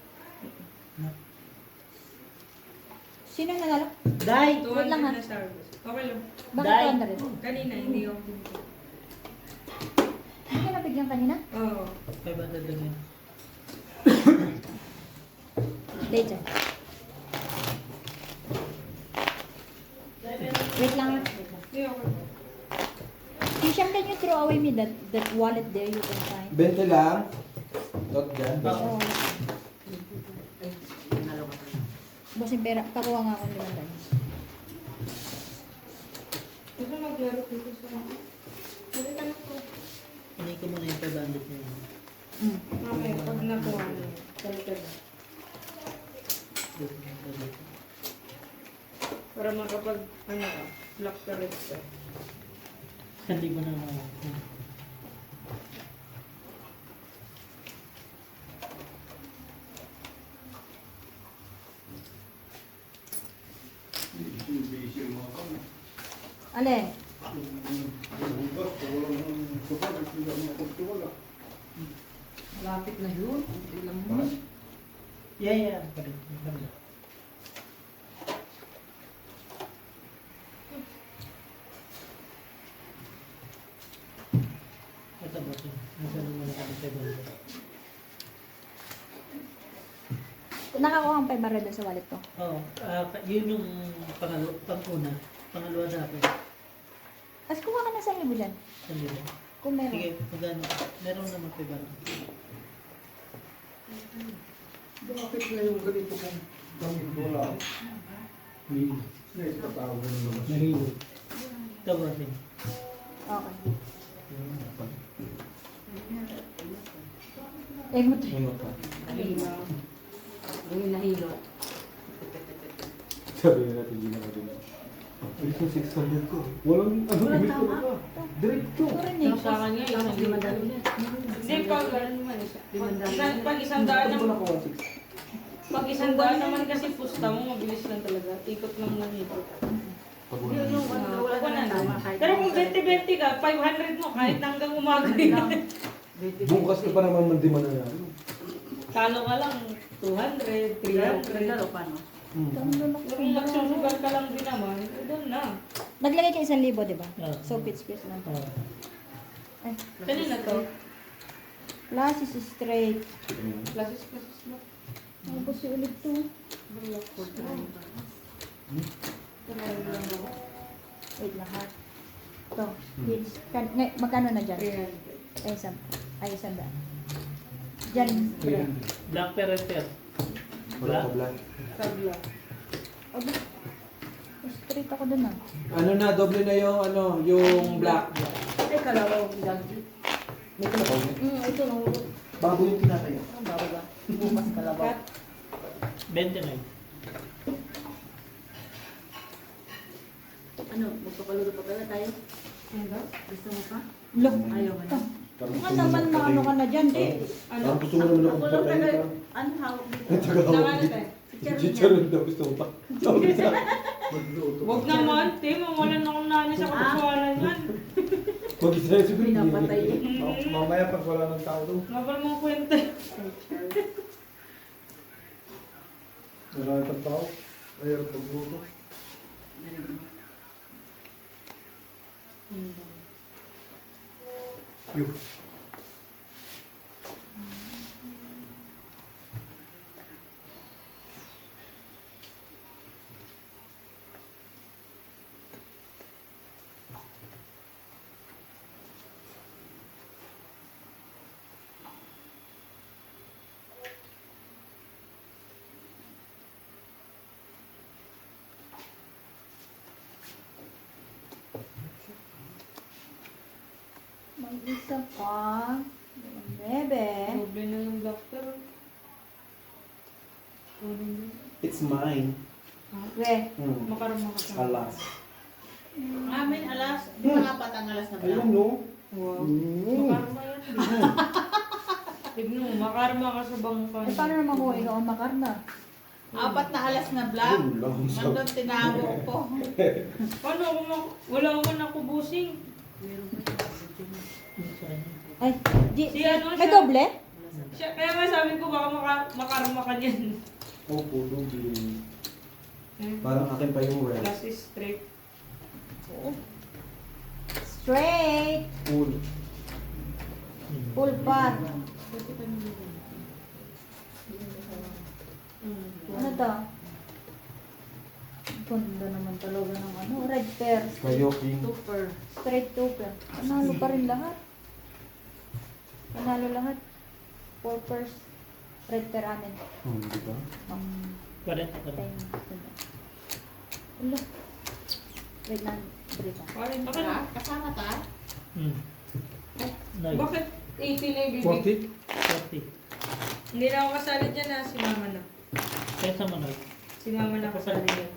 [SPEAKER 3] Sino yung nanalo?
[SPEAKER 1] Dai!
[SPEAKER 4] 200
[SPEAKER 3] Wait lang, ha?
[SPEAKER 4] na service. Okay lang.
[SPEAKER 3] Bakit
[SPEAKER 1] Dai.
[SPEAKER 3] 200?
[SPEAKER 4] Kanina, hindi ako.
[SPEAKER 3] Hindi ka nabigyan kanina?
[SPEAKER 4] Oo.
[SPEAKER 1] 500 lang yan.
[SPEAKER 3] Date dyan. Wait lang.
[SPEAKER 4] Hindi ako.
[SPEAKER 3] Hisham, can you throw away me that wallet there you can find?
[SPEAKER 2] 20 lang. Dot dyan.
[SPEAKER 3] Oo. Boss, yung pera. Pakuha nga ako nila dyan.
[SPEAKER 4] Ito maglaro dito sa mga. Hindi ka na ko.
[SPEAKER 1] Hinay ko muna yung 500 na yun.
[SPEAKER 4] Mamaya, pag nakuha na. Talaga na. Para makapag, ano ka, block ka rin ka.
[SPEAKER 1] Hindi ko na mga.
[SPEAKER 6] Busy yung mga kami.
[SPEAKER 3] Alin?
[SPEAKER 6] Bukas, walang sukat, hindi ako makapagtiwala.
[SPEAKER 7] Malapit na yun. Ilang mo.
[SPEAKER 1] Yeah. Parin. Ito ba ito? Nasa naman ang 500.
[SPEAKER 3] Nakakuha ang 500 doon sa wallet ko.
[SPEAKER 1] Oo. Yun yung pang-una. Pangalawa natin.
[SPEAKER 3] Tapos kuha ka na sa libo dyan.
[SPEAKER 1] Sandi ba?
[SPEAKER 3] Kung meron.
[SPEAKER 1] Sige, magano. Meron naman 500.
[SPEAKER 6] Bakit na yung ganito kung gamit wala? Snake, patawag na naman.
[SPEAKER 2] Nahilo.
[SPEAKER 1] Ito ba rin?
[SPEAKER 3] Okay. Emot.
[SPEAKER 2] Ingot ka.
[SPEAKER 7] Nahilo. Yung nahilo.
[SPEAKER 2] Sabi na natin, hindi na natin. Alis yung 600 ko. Walang, limit ko na ba? Diretso.
[SPEAKER 3] Ito rin eh.
[SPEAKER 4] Sa kanya,
[SPEAKER 7] Tapos
[SPEAKER 4] isang
[SPEAKER 7] 500 na.
[SPEAKER 4] Hindi, pag naman isa. Pag isang
[SPEAKER 2] Ito
[SPEAKER 4] daan
[SPEAKER 2] ko na
[SPEAKER 4] naman,
[SPEAKER 2] ko 160.
[SPEAKER 4] pag isang daan naman kasi pusta mo, mabilis lang talaga. Ikot lang ng ikot.
[SPEAKER 2] Pag
[SPEAKER 7] Yun yung wala
[SPEAKER 4] Pag
[SPEAKER 7] na tama.
[SPEAKER 4] 100. Pero kung 20-20 ka, 500 mo, kahit hanggang umaga yun.
[SPEAKER 2] bukas ka pa naman mandiman na yan.
[SPEAKER 4] Talo ka lang, 200, 300.
[SPEAKER 7] Lalo pa no?
[SPEAKER 4] Kung magsusugal ka lang din naman, doon na.
[SPEAKER 3] Naglagay ka 1,000, di ba?
[SPEAKER 1] Oo.
[SPEAKER 3] So, pitch lang.
[SPEAKER 1] Oo.
[SPEAKER 3] Ay,
[SPEAKER 4] Kanina to,
[SPEAKER 3] glasses is straight.
[SPEAKER 4] classes mo.
[SPEAKER 3] Ano si ulit to? Wait lang ha. Ito, hits. Magkano na dyan?
[SPEAKER 4] 300.
[SPEAKER 3] Ay, isang daan. Dyan,
[SPEAKER 1] Black pear and pear.
[SPEAKER 2] Wala ka black.
[SPEAKER 4] Tabla.
[SPEAKER 3] Aba, straight ako dun ah.
[SPEAKER 2] Ano na, doble na yung ano, yung black.
[SPEAKER 7] Ay, kalabaw. Dagi.
[SPEAKER 2] May kalabaw.
[SPEAKER 7] Ito no.
[SPEAKER 2] Bago yung tinatayo.
[SPEAKER 7] Ang bago ba? Bukas kalabaw.
[SPEAKER 1] 29.
[SPEAKER 7] Ano, magpapaluto pa pala tayo?
[SPEAKER 4] Ano?
[SPEAKER 7] Gusto mo pa?
[SPEAKER 3] Look,
[SPEAKER 7] Ayaw mo na.
[SPEAKER 3] baka naman maano ka na dyan.
[SPEAKER 4] Ano?
[SPEAKER 2] Parang gusto mo naman ako
[SPEAKER 7] Papaluto
[SPEAKER 2] patayin
[SPEAKER 7] tayo.
[SPEAKER 2] ka.
[SPEAKER 7] Ano hawak dito?
[SPEAKER 4] Nang ano tayo?
[SPEAKER 2] Chicharon daw gusto mo pa. Sabi sa
[SPEAKER 6] Magluto.
[SPEAKER 4] Huwag naman, te, mawalan akong nanay sa kapagsawalan yan.
[SPEAKER 2] Mag-isa yung siguro.
[SPEAKER 7] Pinapatay.
[SPEAKER 6] Mamaya pag wala ng tao doon,
[SPEAKER 4] Mabal mong kwenta.
[SPEAKER 6] wala ng tao. Ayun, pagluto. Yun.
[SPEAKER 3] Isa pa. Bebe.
[SPEAKER 4] Doble na yung black pearl.
[SPEAKER 2] It's mine.
[SPEAKER 3] We.
[SPEAKER 4] Makarama ka sa.
[SPEAKER 2] Alas.
[SPEAKER 5] Amin, alas. Di ba apat ang alas na black?
[SPEAKER 2] Ayun, no?
[SPEAKER 4] Wow. Makarma yan. Tignan mo, makarma ka sa bangkan.
[SPEAKER 3] Eh, paano naman ko ikaw ang makarna?
[SPEAKER 5] Apat na alas na black.
[SPEAKER 2] Yun lang.
[SPEAKER 5] Nandun tinawag ko.
[SPEAKER 4] Paano ako wala naman ako busing.
[SPEAKER 3] Ay,
[SPEAKER 4] Si ano
[SPEAKER 3] may
[SPEAKER 4] siya?
[SPEAKER 3] doble?
[SPEAKER 4] Kaya nga sabi ko baka makarma ka niyan.
[SPEAKER 2] Opo, doble. Parang akin pa yung red.
[SPEAKER 4] Plus is straight.
[SPEAKER 3] Straight.
[SPEAKER 2] Full.
[SPEAKER 3] Full pot. Ano to? Ganda naman talaga ng ano. Red pear.
[SPEAKER 2] Kayo, King.
[SPEAKER 4] Super.
[SPEAKER 3] Straight super. Panalo pa rin lahat. Panalo lahat. 4 pairs. Red pear amin.
[SPEAKER 2] Di ba?
[SPEAKER 3] Time. Ulo. Wait lang. Break lang.
[SPEAKER 4] Bakit?
[SPEAKER 5] Ha? Kasama ka?
[SPEAKER 4] Bakit 80 na yung bibig?
[SPEAKER 6] 40?
[SPEAKER 4] Hindi na ako kasali dyan na. Si mama na.
[SPEAKER 6] Kesa mo na.
[SPEAKER 4] Si mama na kasali dyan.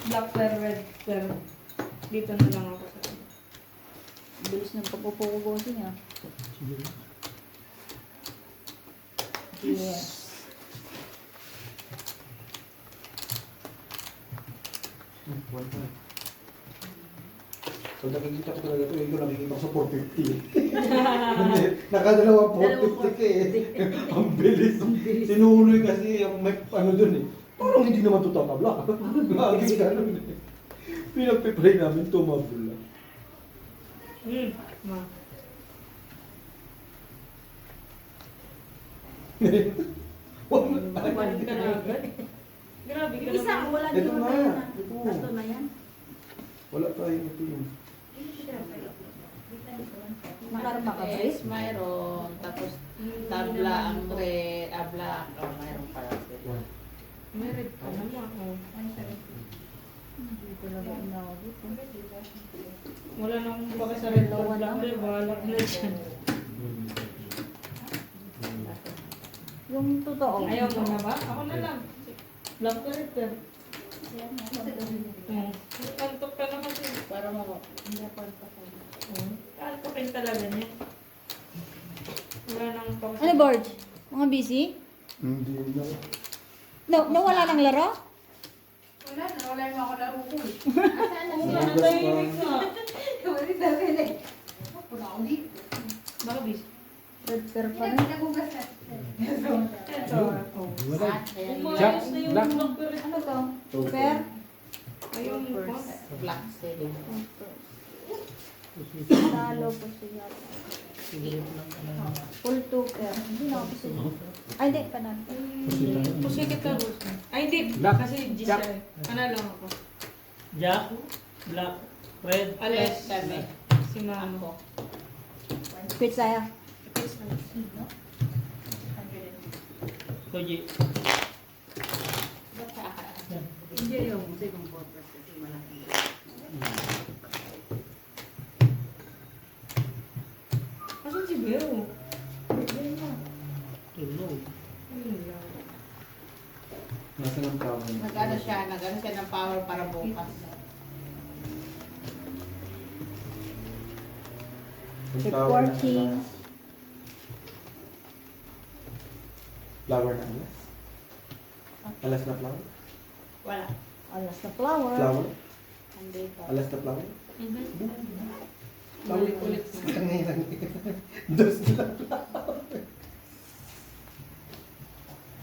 [SPEAKER 4] Black pear, red pear. Dito na lang ako kasali.
[SPEAKER 3] Bilis ng pagpupukugosi niya.
[SPEAKER 6] Sige.
[SPEAKER 3] Yes.
[SPEAKER 2] One time. So nakikita ko talaga ito, ikaw nakikita ko sa 450. Hindi, nakadalawa 450 ka eh. Ang bilis. Sinuloy kasi ang may ano dun eh. Parang hindi naman ito tatabla. Lagi ganun eh. Pinagpipray namin tumabula.
[SPEAKER 4] Ma. Balik ka na agad. Grabe ka
[SPEAKER 3] Isa,
[SPEAKER 4] naman.
[SPEAKER 3] wala
[SPEAKER 2] Ito
[SPEAKER 3] din
[SPEAKER 2] na.
[SPEAKER 3] naman.
[SPEAKER 2] Ito.
[SPEAKER 3] Tatlo na yan.
[SPEAKER 2] Wala tayong ito yun.
[SPEAKER 3] Makarma ka,
[SPEAKER 5] Yes,
[SPEAKER 3] Grace?
[SPEAKER 5] mayroon. Tapos tabla ang red, black. Oh, mayroon pala.
[SPEAKER 4] May red ka naman. Oh.
[SPEAKER 3] Hindi talaga inawag ito.
[SPEAKER 4] Wala na akong baka sa red or black. Pero balak na dyan.
[SPEAKER 3] Yung totoo.
[SPEAKER 4] Ayaw mo na ba? Ako na lang. Black or red pear. Kantok ka na kasi.
[SPEAKER 5] Para mo.
[SPEAKER 4] Kantokin talaga niya. Wala nang pang...
[SPEAKER 3] Ano, Borge? Mga busy?
[SPEAKER 2] Hindi na.
[SPEAKER 3] No, nawala ng laro?
[SPEAKER 7] Wala na, wala yung ako laro ko eh.
[SPEAKER 4] Wala na tahimik na.
[SPEAKER 7] Wala na rin eh. Puna ako dito.
[SPEAKER 4] Baka bis.
[SPEAKER 3] Red pear pa rin.
[SPEAKER 7] Pinagugas na.
[SPEAKER 4] Ito.
[SPEAKER 6] Jack,
[SPEAKER 4] Umayos na yung
[SPEAKER 6] black.
[SPEAKER 4] black pear.
[SPEAKER 3] Ano to? Pear?
[SPEAKER 4] Ayaw mo pa.
[SPEAKER 5] Black steady.
[SPEAKER 3] Talo po siya. Full 2 pear. Hindi na ako gusto. Ay, hindi. Panalo.
[SPEAKER 4] Pusikit ka, boss. Ay, hindi.
[SPEAKER 6] Black.
[SPEAKER 4] Kasi G
[SPEAKER 6] Jack.
[SPEAKER 4] siya. Ano lang ako.
[SPEAKER 6] Jack, black, red.
[SPEAKER 4] Alas.
[SPEAKER 5] Kami.
[SPEAKER 4] Si mama.
[SPEAKER 3] Quit saya.
[SPEAKER 6] Koji.
[SPEAKER 7] Hindi yung second purpose kasi malaki.
[SPEAKER 4] Asan si Beo?
[SPEAKER 6] Tulog.
[SPEAKER 4] Ayun lang.
[SPEAKER 2] Nasa ng tawag.
[SPEAKER 5] Nag-ano siya ng power para bukas.
[SPEAKER 3] Reporting.
[SPEAKER 2] Flower na alas. Alas na flower?
[SPEAKER 5] Wala.
[SPEAKER 3] Alas na flower.
[SPEAKER 2] Flower?
[SPEAKER 5] Hindi pa.
[SPEAKER 2] Alas na flower?
[SPEAKER 4] Ulit-ulit na.
[SPEAKER 2] Kangilan. Dos na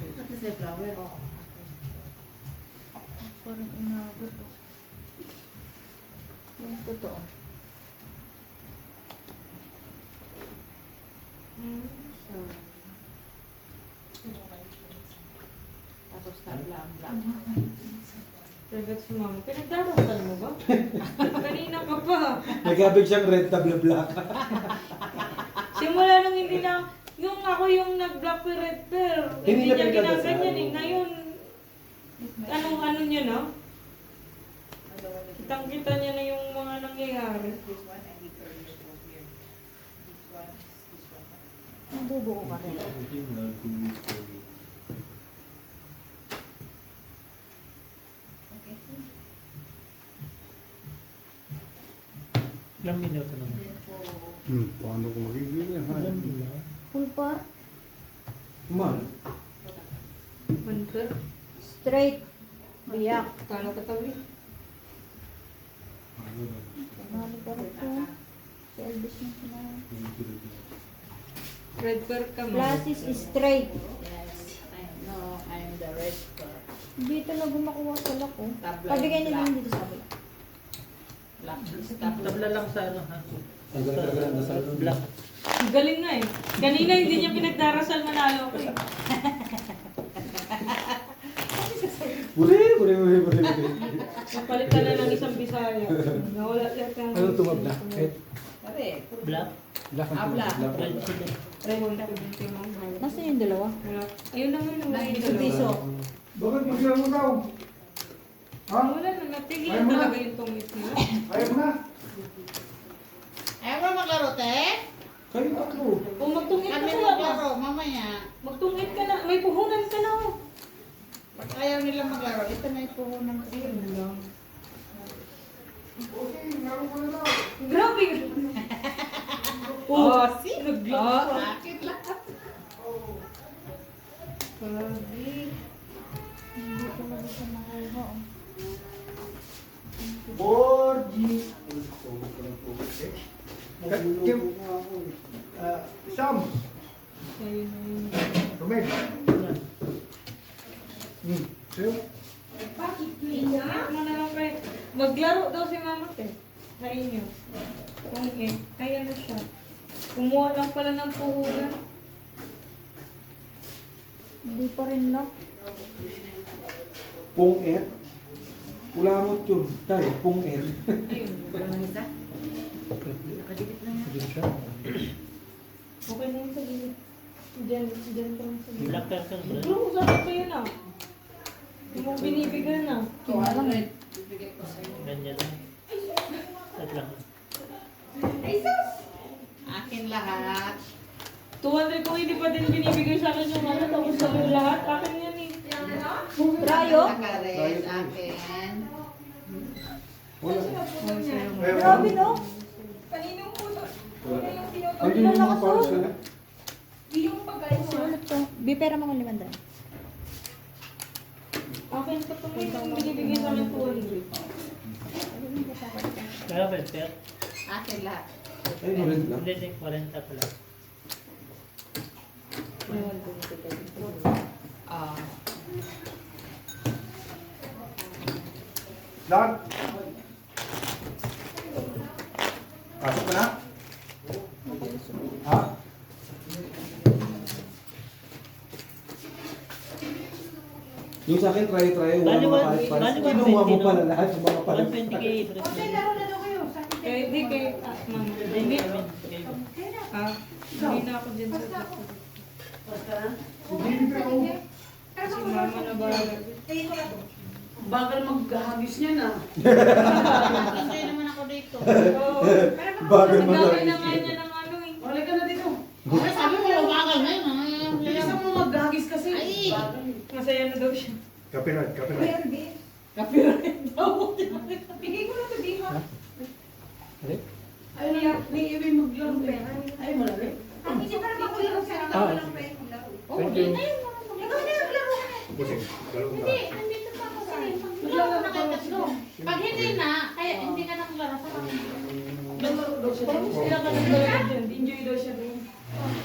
[SPEAKER 7] Ito sa flower.
[SPEAKER 3] Parang inabot. Yung totoo.
[SPEAKER 5] Tapos tabla ang black.
[SPEAKER 4] Sagat si mama. Pinagdarasal mo ba? Kanina ka pa.
[SPEAKER 2] Nagkabig siyang red tabla black.
[SPEAKER 4] Simula nung hindi na, yung ako yung nag-black with red pear.
[SPEAKER 2] Hindi
[SPEAKER 4] Hindi
[SPEAKER 2] na
[SPEAKER 4] niya
[SPEAKER 2] pinagdadasal.
[SPEAKER 4] ginaganyan eh. Ngayon, ano niya na? Kitang-kita niya na yung mga nangyayari.
[SPEAKER 3] Bubuo ka rin.
[SPEAKER 1] Ilang minuto naman?
[SPEAKER 6] Paano ko magiging
[SPEAKER 3] Full par.
[SPEAKER 2] Man.
[SPEAKER 4] Manter.
[SPEAKER 3] Straight. Biyak.
[SPEAKER 4] Kano katawi?
[SPEAKER 3] Mahalo pa rin ito. Si Elvis yung sinabi.
[SPEAKER 4] Red per ka mo.
[SPEAKER 3] Glasses is straight.
[SPEAKER 5] Yes, I know, I'm the restor.
[SPEAKER 3] Hindi talaga makuha sa lock oh.
[SPEAKER 5] Tabla
[SPEAKER 3] Pabigay
[SPEAKER 5] yung
[SPEAKER 3] nila
[SPEAKER 5] black.
[SPEAKER 3] lang dito sa kabila.
[SPEAKER 1] Tabla lang sa ano ha?
[SPEAKER 2] Ang ganda na sa
[SPEAKER 1] Black.
[SPEAKER 4] Galing na eh. Kanina hindi niya pinagdarasal manalo ko eh.
[SPEAKER 2] Buri.
[SPEAKER 4] Napalitan na ng isang Bisaya. Nawala lahat ng...
[SPEAKER 2] Ano ito black?
[SPEAKER 5] Pare,
[SPEAKER 1] Black?
[SPEAKER 2] Black
[SPEAKER 5] Ah, black.
[SPEAKER 1] Red sila.
[SPEAKER 4] Raymond ko din kayo mga mahal.
[SPEAKER 3] Nasaan yung dalawa?
[SPEAKER 4] Wala. Ayun na nga naman.
[SPEAKER 5] Isang piso.
[SPEAKER 6] Bakit magsiya mo daw? Ha?
[SPEAKER 4] Wala na. Natigil
[SPEAKER 6] Ayaw mo na.
[SPEAKER 4] talaga yung tungit nila.
[SPEAKER 6] Ayaw mo na?
[SPEAKER 5] Ayaw mo maglaro, te?
[SPEAKER 2] Kayo tatlo.
[SPEAKER 4] Kung magtungit ka
[SPEAKER 5] Kami
[SPEAKER 4] sila ba?
[SPEAKER 5] maglaro, mamaya.
[SPEAKER 4] Magtungit ka na. May puhunan ka na oh.
[SPEAKER 5] Pag ayaw nila maglaro, ito na yung puhunan ko.
[SPEAKER 6] Okay, laro ko na daw.
[SPEAKER 4] Grabe.
[SPEAKER 5] Oh, see?
[SPEAKER 4] Nag-block
[SPEAKER 5] Oh,
[SPEAKER 4] pa.
[SPEAKER 5] akin lahat.
[SPEAKER 4] Grabe.
[SPEAKER 3] Hindi talaga siya makuha oh.
[SPEAKER 2] 4G.
[SPEAKER 6] Kim, Sam,
[SPEAKER 4] Ayun na yun.
[SPEAKER 6] Romel. Sa'yo?
[SPEAKER 4] Ingat mo na lang kayo. Maglaro daw si mama te. Sa inyo. Kung kaya na siya. Kumuha lang pala ng puhunan.
[SPEAKER 3] Hindi pa rin lock.
[SPEAKER 2] Pong R. Wala mo yun. Tayo, pong R.
[SPEAKER 4] Ayun.
[SPEAKER 5] Wala na isa? Nakadikit na yan.
[SPEAKER 2] Din siya.
[SPEAKER 4] Okay na yun sa gilid. Diyan ka lang sa gilid.
[SPEAKER 1] Black pepper.
[SPEAKER 4] Bro, sabi ko yun ah. Hindi mo binibigyan ah.
[SPEAKER 3] Kaya lang eh.
[SPEAKER 5] Bibigay ko sa'yo.
[SPEAKER 1] Ganyan lang. At lang.
[SPEAKER 5] Akin lahat.
[SPEAKER 4] 200 kung hindi pa din binibigay sa akin yung ano, tapos sa lahat, akin yan eh.
[SPEAKER 3] Trayo?
[SPEAKER 5] Nakares, akin.
[SPEAKER 3] Grabe no?
[SPEAKER 2] Ano yung mga parts nila?
[SPEAKER 3] Sulit to. Bipera mo kung 500.
[SPEAKER 4] Akin pa itong yung binibigay sa akin 200.
[SPEAKER 1] Kaya pepper?
[SPEAKER 5] Akin lahat.
[SPEAKER 2] Ay, marin lang.
[SPEAKER 1] Hindi, 40 pala.
[SPEAKER 5] Ah.
[SPEAKER 6] Dan. Pasok ka na? Ha?
[SPEAKER 2] Yung sa akin, try. Wala
[SPEAKER 1] Bali,
[SPEAKER 2] mga
[SPEAKER 1] bali,
[SPEAKER 2] palit-palit.
[SPEAKER 1] bali,
[SPEAKER 2] Kinuha mo
[SPEAKER 1] 120,
[SPEAKER 2] pala lahat yung mga
[SPEAKER 1] 120 kay
[SPEAKER 2] palit.
[SPEAKER 4] Kaya hindi kay mama. Hindi. Ah, hindi na ako dyan sa si mama na bahala.
[SPEAKER 7] Bagal maghagis niya na.
[SPEAKER 5] Enjoy naman ako dito.
[SPEAKER 2] Bagal
[SPEAKER 4] Ang
[SPEAKER 2] mo
[SPEAKER 4] dami na
[SPEAKER 2] na.
[SPEAKER 4] nga niya ng ano eh.
[SPEAKER 7] Wala ka na dito.
[SPEAKER 5] Ay, sabi mo, umagal na yun.
[SPEAKER 7] Bilisan mo maghagis kasi.
[SPEAKER 5] Ay!
[SPEAKER 7] Bagal.
[SPEAKER 4] Masaya na daw siya.
[SPEAKER 6] Copyright.
[SPEAKER 7] Copyright daw. Bigay ko na ito, Biha. Ay, ni maglaro. Ay, malari.
[SPEAKER 2] Ah,
[SPEAKER 5] Oh, di na yun. Ikaw na yung laro.
[SPEAKER 6] Busing. Laro ka.
[SPEAKER 5] Hindi, andito pa ako sa iyo. Maglaro na kayo tatlo. Pag hindi na, kaya hindi ka na maglaro sa akin.
[SPEAKER 7] Naglaro daw siya.
[SPEAKER 4] Sila ka nang talaga dyan. Enjoy daw siya doon.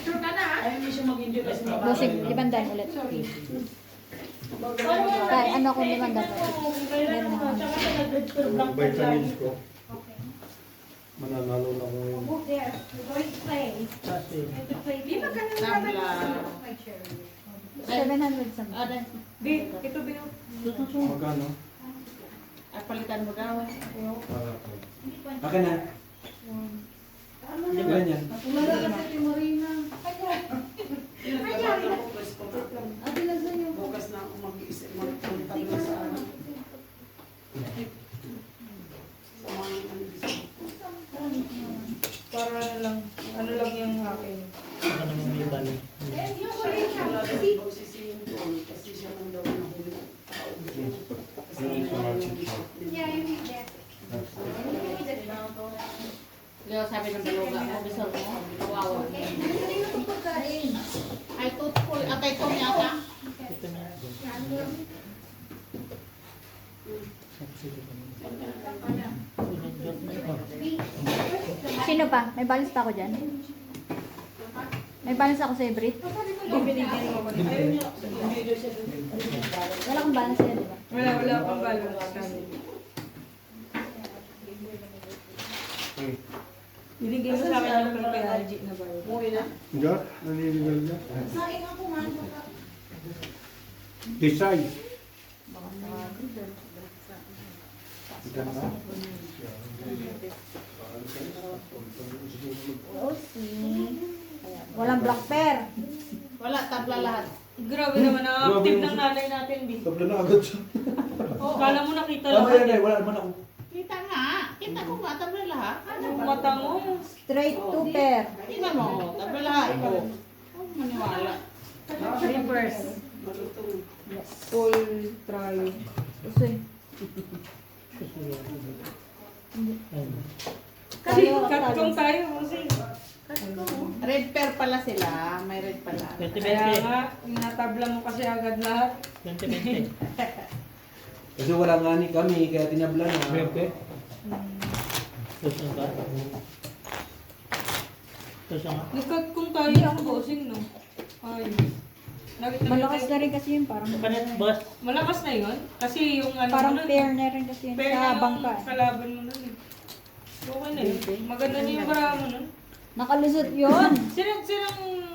[SPEAKER 5] Sure ka na, ha?
[SPEAKER 7] Ayaw niya siya mag-enjoy kasi mabagal.
[SPEAKER 3] Bosig, 500 ulit. Tay, ano kung 500 ulit?
[SPEAKER 4] Kailan naman. Tsaka sa nag-register blank pa
[SPEAKER 2] Vitamins
[SPEAKER 4] lagi.
[SPEAKER 2] ko. Mananalo na ko ngayon.
[SPEAKER 1] Kasi,
[SPEAKER 5] Tabla.
[SPEAKER 3] 700 something.
[SPEAKER 5] Ah, dahil.
[SPEAKER 4] Di, ito bino.
[SPEAKER 2] Magkano?
[SPEAKER 5] At palitan mo daw.
[SPEAKER 2] Akin na. Ilan yan?
[SPEAKER 7] Wala ka kasi Marina. Bukas na ako mag-iisip. Magpunta na sa ano. Sa mga
[SPEAKER 4] Para lang, ano lang yung akin.
[SPEAKER 1] ano naman yung Tali.
[SPEAKER 7] Wala na yung pagsisihin doon kasi siya nang daw nahuli.
[SPEAKER 5] Leo, sabi ng dalaga mo, bisal mo, kawawa. Ay, tutpul. Atay ko niya ka.
[SPEAKER 1] Ito na.
[SPEAKER 3] Sino pa? May balance pa ako dyan? May balance ako sa Ibrit?
[SPEAKER 4] Binigyan mo ko. Ayun niya.
[SPEAKER 3] Wala kang balance yan, di ba?
[SPEAKER 4] Wala akong balance. Binigyan mo sa akin ng kay RG na ba?
[SPEAKER 7] Umuwi na.
[SPEAKER 2] Hindi, naninigal niya. Design.
[SPEAKER 3] Walang black pear.
[SPEAKER 5] Wala, tabla lahat.
[SPEAKER 4] Grabe naman ang active ng nanay natin, Bi.
[SPEAKER 2] Tabla na agad siya.
[SPEAKER 4] Kala mo nakita
[SPEAKER 2] Tama
[SPEAKER 4] lahat.
[SPEAKER 2] yan eh, wala naman ako.
[SPEAKER 5] Kita nga. Kita ko nga, tabla lahat.
[SPEAKER 4] Mata mo.
[SPEAKER 3] Straight to pear.
[SPEAKER 5] Tingnan mo, tabla lahat. Oh, maniwala.
[SPEAKER 3] Reverse.
[SPEAKER 7] Malutong.
[SPEAKER 4] Full try.
[SPEAKER 3] Usoy.
[SPEAKER 4] Cut kong tayo, kasi.
[SPEAKER 5] Red pear pala sila. May red pala.
[SPEAKER 1] 20-20.
[SPEAKER 4] Kaya nga, natabla mo kasi agad lahat.
[SPEAKER 1] 20-20.
[SPEAKER 2] Kasi wala nga ni kami, kaya tinabla na. Bebe.
[SPEAKER 1] Tusong ka. Tusong ka.
[SPEAKER 4] Nagkat kong tayo ang bossing, no? Ay.
[SPEAKER 3] Malakas na rin kasi yun, parang
[SPEAKER 1] Kanet, boss.
[SPEAKER 4] Malakas na yun? Kasi yung ano
[SPEAKER 3] parang
[SPEAKER 4] mo nun,
[SPEAKER 3] pair na rin kasi yun
[SPEAKER 4] pair na
[SPEAKER 3] sa
[SPEAKER 4] yung
[SPEAKER 3] bangka.
[SPEAKER 4] kalaban mo nun eh. Okay na yun. Maganda na yung bara mo nun.
[SPEAKER 3] Nakalusot yun.
[SPEAKER 4] Sinong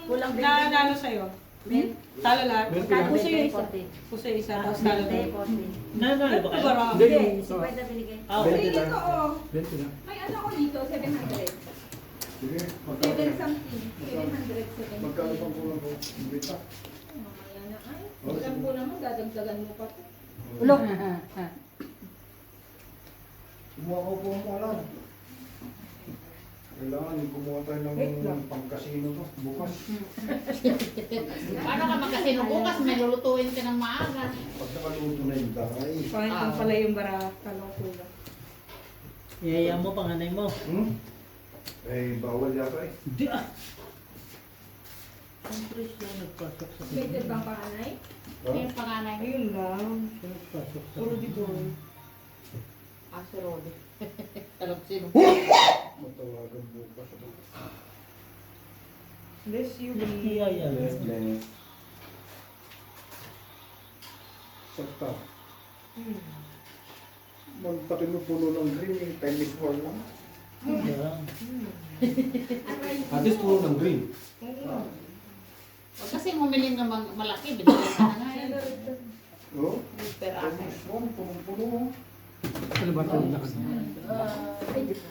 [SPEAKER 7] Kulang
[SPEAKER 4] nanalo sa'yo? Talo lahat?
[SPEAKER 3] Puso yung isa.
[SPEAKER 4] Puso yung isa, tapos talo lahat.
[SPEAKER 1] Nanalo ba kayo?
[SPEAKER 4] Bara.
[SPEAKER 2] Hindi, yung isa.
[SPEAKER 1] Ah,
[SPEAKER 2] 20
[SPEAKER 1] okay.
[SPEAKER 2] lang. 20 lang.
[SPEAKER 8] May ano ko dito, 700.
[SPEAKER 6] Sige,
[SPEAKER 8] 7
[SPEAKER 6] magkano?
[SPEAKER 8] something. 770.
[SPEAKER 6] Magkano pang kulang ko? Bita.
[SPEAKER 8] Mamaya na ay. Ilang po naman, dadagdagan mo pa.
[SPEAKER 3] Ulo.
[SPEAKER 6] Kumuha ko po mo alam. Kailangan kumuha tayo ng pang-casino to. Bukas.
[SPEAKER 5] Paano ka magkasino bukas? May lulutuin ka ng maaga.
[SPEAKER 6] Pag nakaluto na yung daray.
[SPEAKER 4] Pangit kong pala yung bara. Talong kulang.
[SPEAKER 1] Iyaya mo, panganay mo.
[SPEAKER 6] Eh, bawal yata eh.
[SPEAKER 1] Hindi ah. Ang Chris lang nagpasok sa
[SPEAKER 8] Better bang panganay?
[SPEAKER 5] Yung panganay.
[SPEAKER 4] Ayun lang.
[SPEAKER 1] Siya nagpasok sa
[SPEAKER 4] Puro dito.
[SPEAKER 5] Ah, si Rodi. Alam sino.
[SPEAKER 6] Matawagan bukas.
[SPEAKER 4] Bless you, B.
[SPEAKER 1] Iyaya.
[SPEAKER 6] Sakta.
[SPEAKER 4] Hmm.
[SPEAKER 6] Magtakin mo puno ng green, eh. Tennis ball lang.
[SPEAKER 1] Yeah.
[SPEAKER 2] At least puro ng green.
[SPEAKER 4] Oo.
[SPEAKER 5] Huwag kasi bumili ng malaki. Binili ka na nga yun.
[SPEAKER 6] Oh,
[SPEAKER 5] Per ako.
[SPEAKER 6] tennis ball, punong-puno.
[SPEAKER 2] Ano ba ito?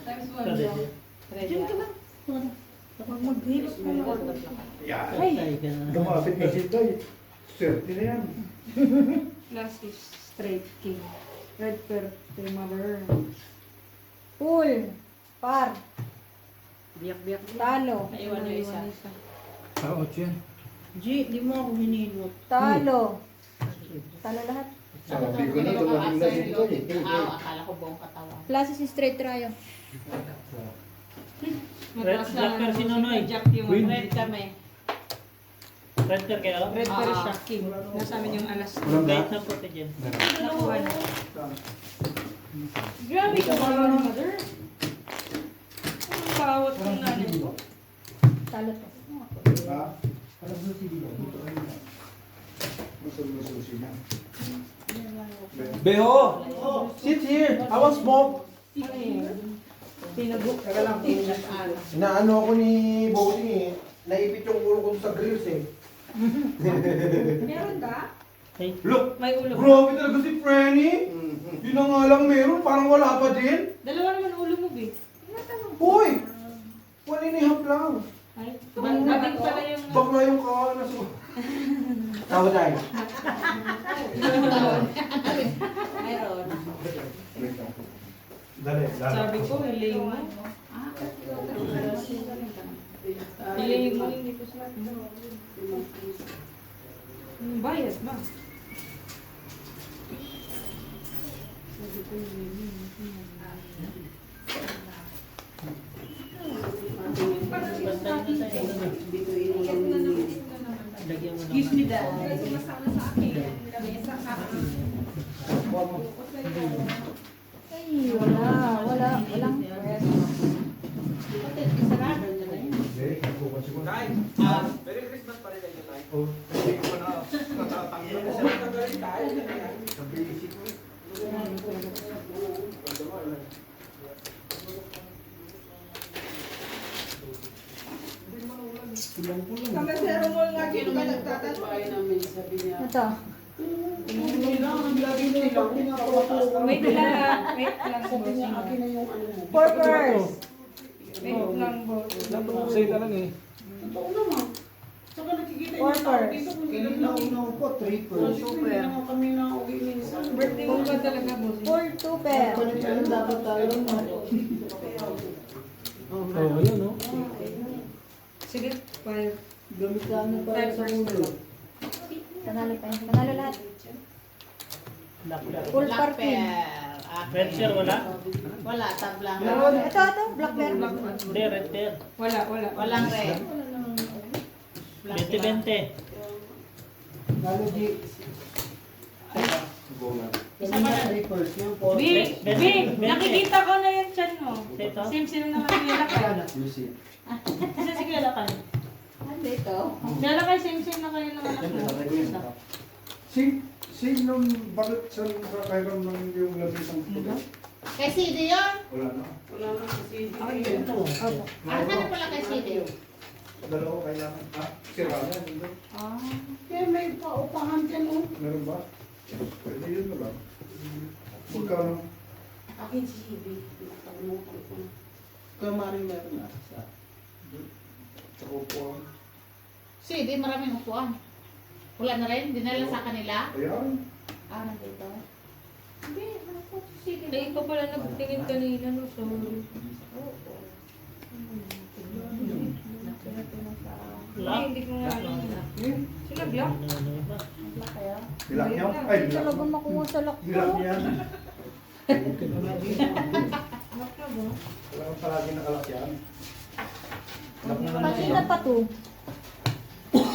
[SPEAKER 8] Times
[SPEAKER 1] Kada
[SPEAKER 8] 1
[SPEAKER 1] siya.
[SPEAKER 5] Ready ka.
[SPEAKER 4] Kapag mag-hilos mo na.
[SPEAKER 6] Yan.
[SPEAKER 1] Ay, ka na.
[SPEAKER 6] Lumapit na si Day. Swerte na yan.
[SPEAKER 4] Last is straight king. Red per kay mother.
[SPEAKER 3] Pool. Par.
[SPEAKER 7] Biyak-biyak.
[SPEAKER 3] Talo.
[SPEAKER 5] Naiwan yung isa.
[SPEAKER 2] Oo, yan.
[SPEAKER 1] G, di mo ako hinilot.
[SPEAKER 3] Talo. Talo lahat.
[SPEAKER 6] Sabi ko na tumating na si Day.
[SPEAKER 5] Akala ko buong katawan.
[SPEAKER 3] Classes is straight tayo.
[SPEAKER 4] Mataas
[SPEAKER 1] Black
[SPEAKER 4] lang.
[SPEAKER 1] per si Nonoy.
[SPEAKER 4] Jack yung
[SPEAKER 2] Queen.
[SPEAKER 5] Red kami.
[SPEAKER 1] Red card kayo?
[SPEAKER 4] Red per siya king. Nasa amin yung alas.
[SPEAKER 2] Walang
[SPEAKER 1] Kahit
[SPEAKER 2] lahat.
[SPEAKER 1] na puti dyan.
[SPEAKER 4] Nakuha na. Grabe ka ba mother? Ang kawat ng nanay ko.
[SPEAKER 3] Talo to.
[SPEAKER 6] Ha? Musul-musul siya.
[SPEAKER 2] Beho! Sit here! I want smoke!
[SPEAKER 4] Tinabok.
[SPEAKER 2] Inaano ako ni Bossing eh. Naipit yung ulo ko sa grills eh.
[SPEAKER 8] Meron ba?
[SPEAKER 1] Hey,
[SPEAKER 2] Look!
[SPEAKER 4] May ulo.
[SPEAKER 2] Grabe talaga si Frenny! Yun na nga lang meron, parang wala pa din.
[SPEAKER 4] Dalawa naman ulo mo, B.
[SPEAKER 2] Hoy! 1.5 lang.
[SPEAKER 4] Ay, babing pala yung...
[SPEAKER 2] Bakla yung kahanas ko. Tawa tayo.
[SPEAKER 5] Mayroon.
[SPEAKER 2] Dali,
[SPEAKER 4] Sabi ko, hiling mo. Hindi mo, hindi ko sila. Bayad ba?
[SPEAKER 1] Lagyan mo
[SPEAKER 7] Excuse me, Dad.
[SPEAKER 3] Ay, walang pwes.
[SPEAKER 5] Isarado niya na yun.
[SPEAKER 2] Okay, nagkukuha siguro.
[SPEAKER 6] Merry Christmas pa rin kayo tayo.
[SPEAKER 2] Oh,
[SPEAKER 6] Hindi ko na natatanggal na sa tagal tayo.
[SPEAKER 2] sabi isip ko. Kulang-kulang.
[SPEAKER 7] Kamasero mo nga dito ka nagtatanong.
[SPEAKER 8] Bahay namin, sabi niya.
[SPEAKER 3] Ito.
[SPEAKER 4] Wait lang. Wait lang,
[SPEAKER 8] Sabi niya,
[SPEAKER 4] boss.
[SPEAKER 8] akin na yung ano mo.
[SPEAKER 3] Purpose.
[SPEAKER 4] Wait lang, boss.
[SPEAKER 2] Sa'yo na lang eh.
[SPEAKER 8] Totoo naman. Saka nakikita niyo
[SPEAKER 3] Purpose.
[SPEAKER 8] tao dito kung ilan na
[SPEAKER 2] Inaw ko, 3
[SPEAKER 8] Super. Hindi na nga kami na uwi minsan.
[SPEAKER 4] Birthday mo ba talaga, boss?
[SPEAKER 3] Full tuper.
[SPEAKER 8] dapat tayo.
[SPEAKER 2] Oh, ayun no.
[SPEAKER 4] Sige, fire.
[SPEAKER 8] Gamitan na tayo sa ulo.
[SPEAKER 3] Panalo pa yan. Panalo lahat. Full
[SPEAKER 5] Black
[SPEAKER 3] parking.
[SPEAKER 5] pear.
[SPEAKER 1] Red pear wala?
[SPEAKER 5] Wala, tablang.
[SPEAKER 3] Ito, black bear.
[SPEAKER 1] Hindi, red pear.
[SPEAKER 4] Wala.
[SPEAKER 5] Walang red.
[SPEAKER 1] 20-20.
[SPEAKER 6] Lalo di.
[SPEAKER 5] Isa pa na.
[SPEAKER 4] Big! Big! Nakikita ko na yung chan mo.
[SPEAKER 1] Ito?
[SPEAKER 4] Same naman yung lalakay. Isa sige lalakay.
[SPEAKER 3] Ano ito?
[SPEAKER 4] Lalakay, same na kayo ng anak mo.
[SPEAKER 6] Nung bakit sa kakairam ng yung labis ang puto?
[SPEAKER 5] Kay CD yun?
[SPEAKER 6] Wala na.
[SPEAKER 8] Wala na kasi.
[SPEAKER 3] Opo.
[SPEAKER 5] Ano pala kay CD?
[SPEAKER 6] Dalawa kailangan. Sira na. Dito.
[SPEAKER 8] Kaya may paupahan dyan oh.
[SPEAKER 6] Meron ba? Pwede yun na lang. Magkano?
[SPEAKER 8] Akin si Hebe. Nakalimutan ko na.
[SPEAKER 6] Kaya maring meron na. Sa upuan.
[SPEAKER 5] CD, maraming upuan. Wala na rin? Dinala sa kanila?
[SPEAKER 6] Ayan.
[SPEAKER 5] Nandito. Hindi, ano po si CD?
[SPEAKER 4] Ay, ikaw pala nagtingin kanina, no? Sorry.
[SPEAKER 1] Black?
[SPEAKER 4] Ay, hindi ko nga alam. Sila black?
[SPEAKER 1] Ano ba?
[SPEAKER 6] Bilak niyo? Ay, bilak
[SPEAKER 3] Talagang
[SPEAKER 6] mo.
[SPEAKER 3] makuha sa
[SPEAKER 6] Bilak
[SPEAKER 3] lakto.
[SPEAKER 6] niyan.
[SPEAKER 4] Black na ba?
[SPEAKER 6] Wala kang palagi nakalak yan.
[SPEAKER 3] Kanina pa to.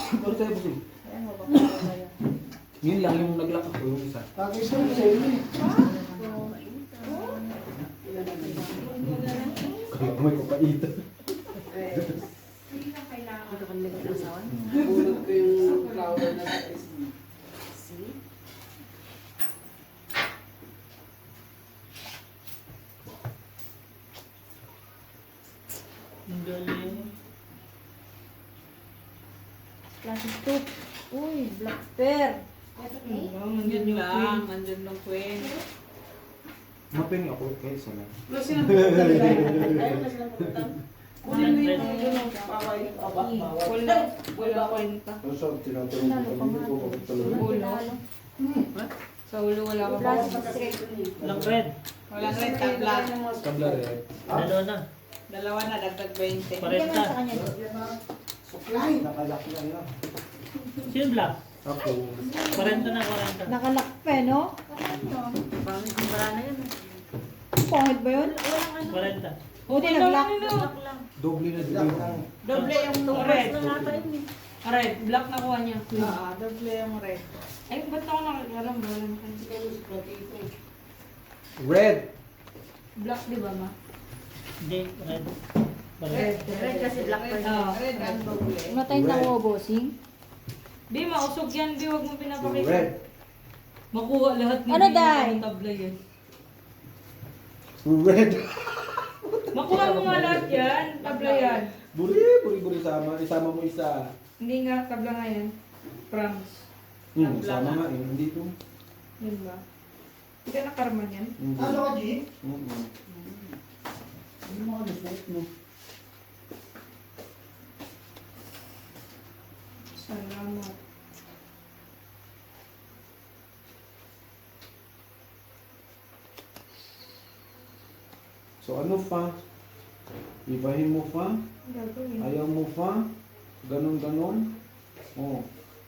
[SPEAKER 2] Pero tayo busi. Yun lang yung naglock ako yung isa.
[SPEAKER 6] Lagi siya sa inyo eh.
[SPEAKER 2] Kaya may kapaitan.
[SPEAKER 8] Bulog ko yung flower na sa SB.
[SPEAKER 1] Ang galing.
[SPEAKER 3] Classic soup. Uy, black bear.
[SPEAKER 4] Nandiyan yung queen.
[SPEAKER 5] Nandun ng queen.
[SPEAKER 2] Maping ako kahit sa lang.
[SPEAKER 8] Wala silang pupuntan. Ayaw na silang pupuntan. Kunin mo yung paway.
[SPEAKER 4] Wala kwenta.
[SPEAKER 6] Ano sa tinatanong
[SPEAKER 3] Nalo
[SPEAKER 6] ko
[SPEAKER 3] pa nga
[SPEAKER 6] kanina ko
[SPEAKER 3] to.
[SPEAKER 6] bakit talaga?
[SPEAKER 3] Nalo.
[SPEAKER 4] Sa ulo wala ka pa.
[SPEAKER 3] Classic.
[SPEAKER 1] Walang red.
[SPEAKER 5] Walang red, tablang.
[SPEAKER 2] Tabla red.
[SPEAKER 1] Dalawa na.
[SPEAKER 5] Dalawa na, dagdag 20.
[SPEAKER 3] Bigyan mo na sa kanya.
[SPEAKER 8] Suklay.
[SPEAKER 6] Nakalak na yan.
[SPEAKER 1] Sino black?
[SPEAKER 2] Ako.
[SPEAKER 1] 40 na, 40.
[SPEAKER 3] Nakalakpe, no?
[SPEAKER 5] Parang kumbara na yun.
[SPEAKER 3] Pangit ba yun?
[SPEAKER 1] 40.
[SPEAKER 3] Buti nag-lock.
[SPEAKER 2] Doble na doble.
[SPEAKER 5] Doble yung
[SPEAKER 4] Red.
[SPEAKER 5] red.
[SPEAKER 4] Red, black na kuha niya.
[SPEAKER 5] Doble yung red.
[SPEAKER 4] Ay, ba't ako nakakalam ba?
[SPEAKER 2] Red.
[SPEAKER 4] Black, di ba, ma?
[SPEAKER 1] Hindi, red.
[SPEAKER 4] Red.
[SPEAKER 5] Red kasi black red. Red ang doble.
[SPEAKER 3] Matay na ako, bossing.
[SPEAKER 4] Di, mausog yan. Di, wag mo
[SPEAKER 2] So,
[SPEAKER 4] pinapakita.
[SPEAKER 2] red.
[SPEAKER 4] Makuha lahat ni
[SPEAKER 3] Ano,
[SPEAKER 4] Bea
[SPEAKER 3] Day?
[SPEAKER 4] ng tabla yan.
[SPEAKER 2] Red.
[SPEAKER 4] Makuha mo nga lahat yan. Tabla yan.
[SPEAKER 2] Buri sama. Isama mo isa.
[SPEAKER 4] Hindi nga, tabla nga yan. Promise.
[SPEAKER 2] Isama nga eh. Hindi to.
[SPEAKER 4] Yun ba? Hindi ka nakarman yan?
[SPEAKER 2] Hindi.
[SPEAKER 6] Ano ka, G?
[SPEAKER 2] Mm-mm.
[SPEAKER 6] Ano mga nasuot mo?
[SPEAKER 4] Salamat.
[SPEAKER 2] So ano pa? Ibahin mo pa.
[SPEAKER 4] Ang gagawin.
[SPEAKER 2] Ayaw mo pa. Ganon. Oh.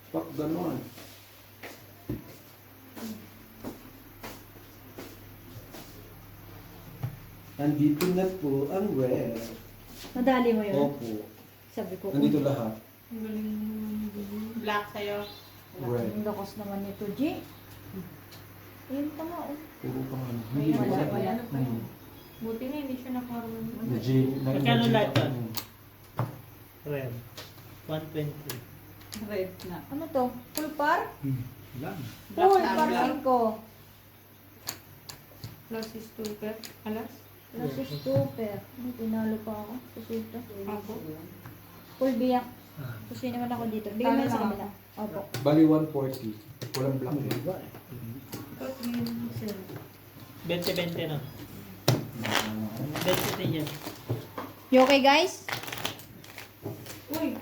[SPEAKER 2] Pak ganon. Nandito na po ang red.
[SPEAKER 3] Nadali mo yun?
[SPEAKER 2] Opo.
[SPEAKER 3] Sabi ko,
[SPEAKER 2] Nandito lahat.
[SPEAKER 4] Ang galing mo naman yun.
[SPEAKER 5] Black sa'yo.
[SPEAKER 2] Red.
[SPEAKER 3] ang lakas naman nito, G. Ayun pa nga, oh.
[SPEAKER 2] Puro pa ano.
[SPEAKER 4] Ay,
[SPEAKER 2] Hindi
[SPEAKER 3] wala,
[SPEAKER 2] pa.
[SPEAKER 3] wala.
[SPEAKER 2] Hmm.
[SPEAKER 4] Buti nga hindi siya nakaroon.
[SPEAKER 1] Magkano lahat yun?
[SPEAKER 2] Hmm.
[SPEAKER 1] Red. 120.
[SPEAKER 8] Red na.
[SPEAKER 3] Ano to? Full par?
[SPEAKER 2] Lang.
[SPEAKER 3] Full
[SPEAKER 5] Black
[SPEAKER 3] par
[SPEAKER 5] na.
[SPEAKER 3] 5.
[SPEAKER 4] Plus is super. Alas?
[SPEAKER 3] Plus is super. Ano, tinalo pa ako. Susunod to.
[SPEAKER 4] Ako.
[SPEAKER 3] Full biyak. Kasi naman ako dito. Bigyan mo na sa kanila. Opo.
[SPEAKER 2] Bali 140. Walang black eh.
[SPEAKER 4] Ba't ganyan sila?
[SPEAKER 1] 20-20 na. 20 din yan.
[SPEAKER 3] You okay, guys?
[SPEAKER 4] Uy!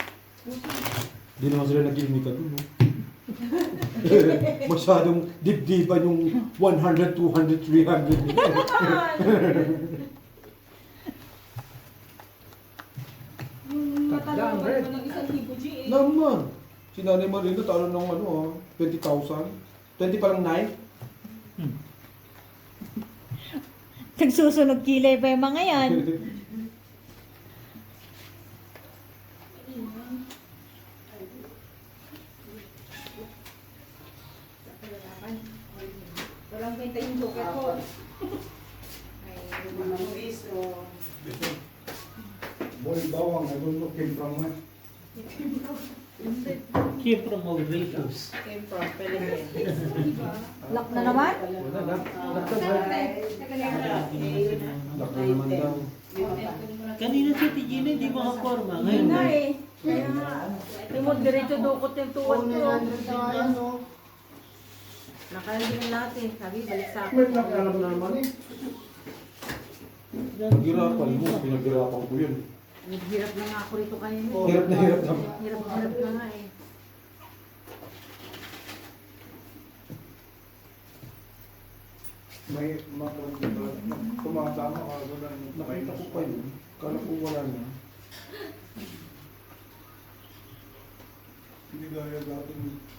[SPEAKER 2] Di naman sila nag-imita dun, no? Masyadong dibdiban yung 100, 200, 300.
[SPEAKER 8] Tatalo ka naman ng isang libo, G.
[SPEAKER 2] Naman! Si Nanay Marina talo ng ano, 20,000. 20 pa lang 9.
[SPEAKER 3] Nagsusunog kilay pa yung mga yan.
[SPEAKER 8] Walang benta yung joker ko.
[SPEAKER 5] Ay, mga movies o...
[SPEAKER 6] Boy bawang, I don't know came from where.
[SPEAKER 1] Came from Mauritius.
[SPEAKER 5] Came from Philippines.
[SPEAKER 3] Lock na naman?
[SPEAKER 2] Wala lang. Lock na naman daw.
[SPEAKER 1] Kanina si Tigina hindi makaporma. Ngayon
[SPEAKER 8] Yun na
[SPEAKER 1] na.
[SPEAKER 8] eh. Kaya nga, timod diretso dukot yung tuwad ko. Nakain din lahat eh. Sabi, balik sa
[SPEAKER 6] May
[SPEAKER 8] akin.
[SPEAKER 6] nakalam na naman eh.
[SPEAKER 2] Paghirapan mo, pinaghirapan ko yun.
[SPEAKER 8] Naghirap na nga ako rito kanina.
[SPEAKER 2] Hirap na hirap na.
[SPEAKER 8] Hirap na nga eh.
[SPEAKER 6] May tumatama ka doon.
[SPEAKER 2] Nakita ko pa yun. Kala ko wala na.
[SPEAKER 6] Hindi gaya dati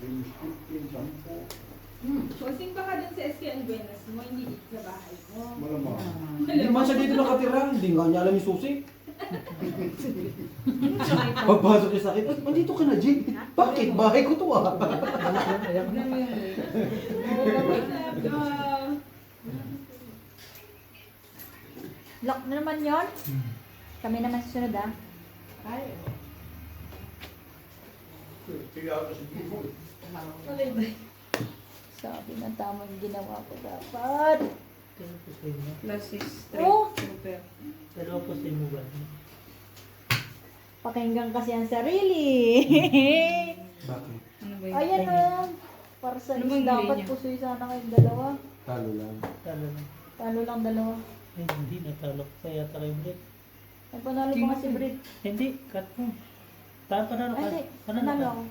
[SPEAKER 6] 15, 10.
[SPEAKER 9] Posting pa ka dun sa SKN Buenas mo, hindi dito sa bahay mo.
[SPEAKER 6] Malamang.
[SPEAKER 2] Hindi naman siya dito nakatira. Hindi nga niya alam yung susi. Pagpasok niya sa akin, andito ka na, Jing. Bakit? Bahay ko to ah.
[SPEAKER 3] Lock na naman yon. Kami naman susunod, ah.
[SPEAKER 6] Sige ako sa Bicol.
[SPEAKER 3] Sabi na tamang ginawa ko dapat.
[SPEAKER 1] Pero po sa inyo.
[SPEAKER 4] Plus is
[SPEAKER 3] Oh!
[SPEAKER 4] super.
[SPEAKER 1] Pero po sa inyo ba?
[SPEAKER 3] Pakinggan kasi ang sarili.
[SPEAKER 2] Bakit?
[SPEAKER 4] Ano ba yun?
[SPEAKER 3] Ayan na. Para sa
[SPEAKER 4] Ano bang
[SPEAKER 3] dapat
[SPEAKER 4] linya?
[SPEAKER 3] pusoy sana kayong dalawa.
[SPEAKER 2] Talo lang.
[SPEAKER 1] Talo na.
[SPEAKER 3] Talo lang dalawa.
[SPEAKER 1] Ay, hindi natalo. Kaya tayo break.
[SPEAKER 3] Ay, panalo pa nga si Brit.
[SPEAKER 1] Hindi, cut mo. Panalo
[SPEAKER 3] Ay,
[SPEAKER 1] ka.
[SPEAKER 3] hindi.
[SPEAKER 1] Panalo
[SPEAKER 3] Panalo
[SPEAKER 1] ka.
[SPEAKER 3] ako.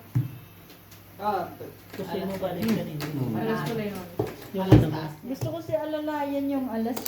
[SPEAKER 1] Kasi mo ba rin kanina?
[SPEAKER 4] Alas ko lang yun.
[SPEAKER 1] Yung ano mo.
[SPEAKER 3] Gusto ko si alalayan yung alas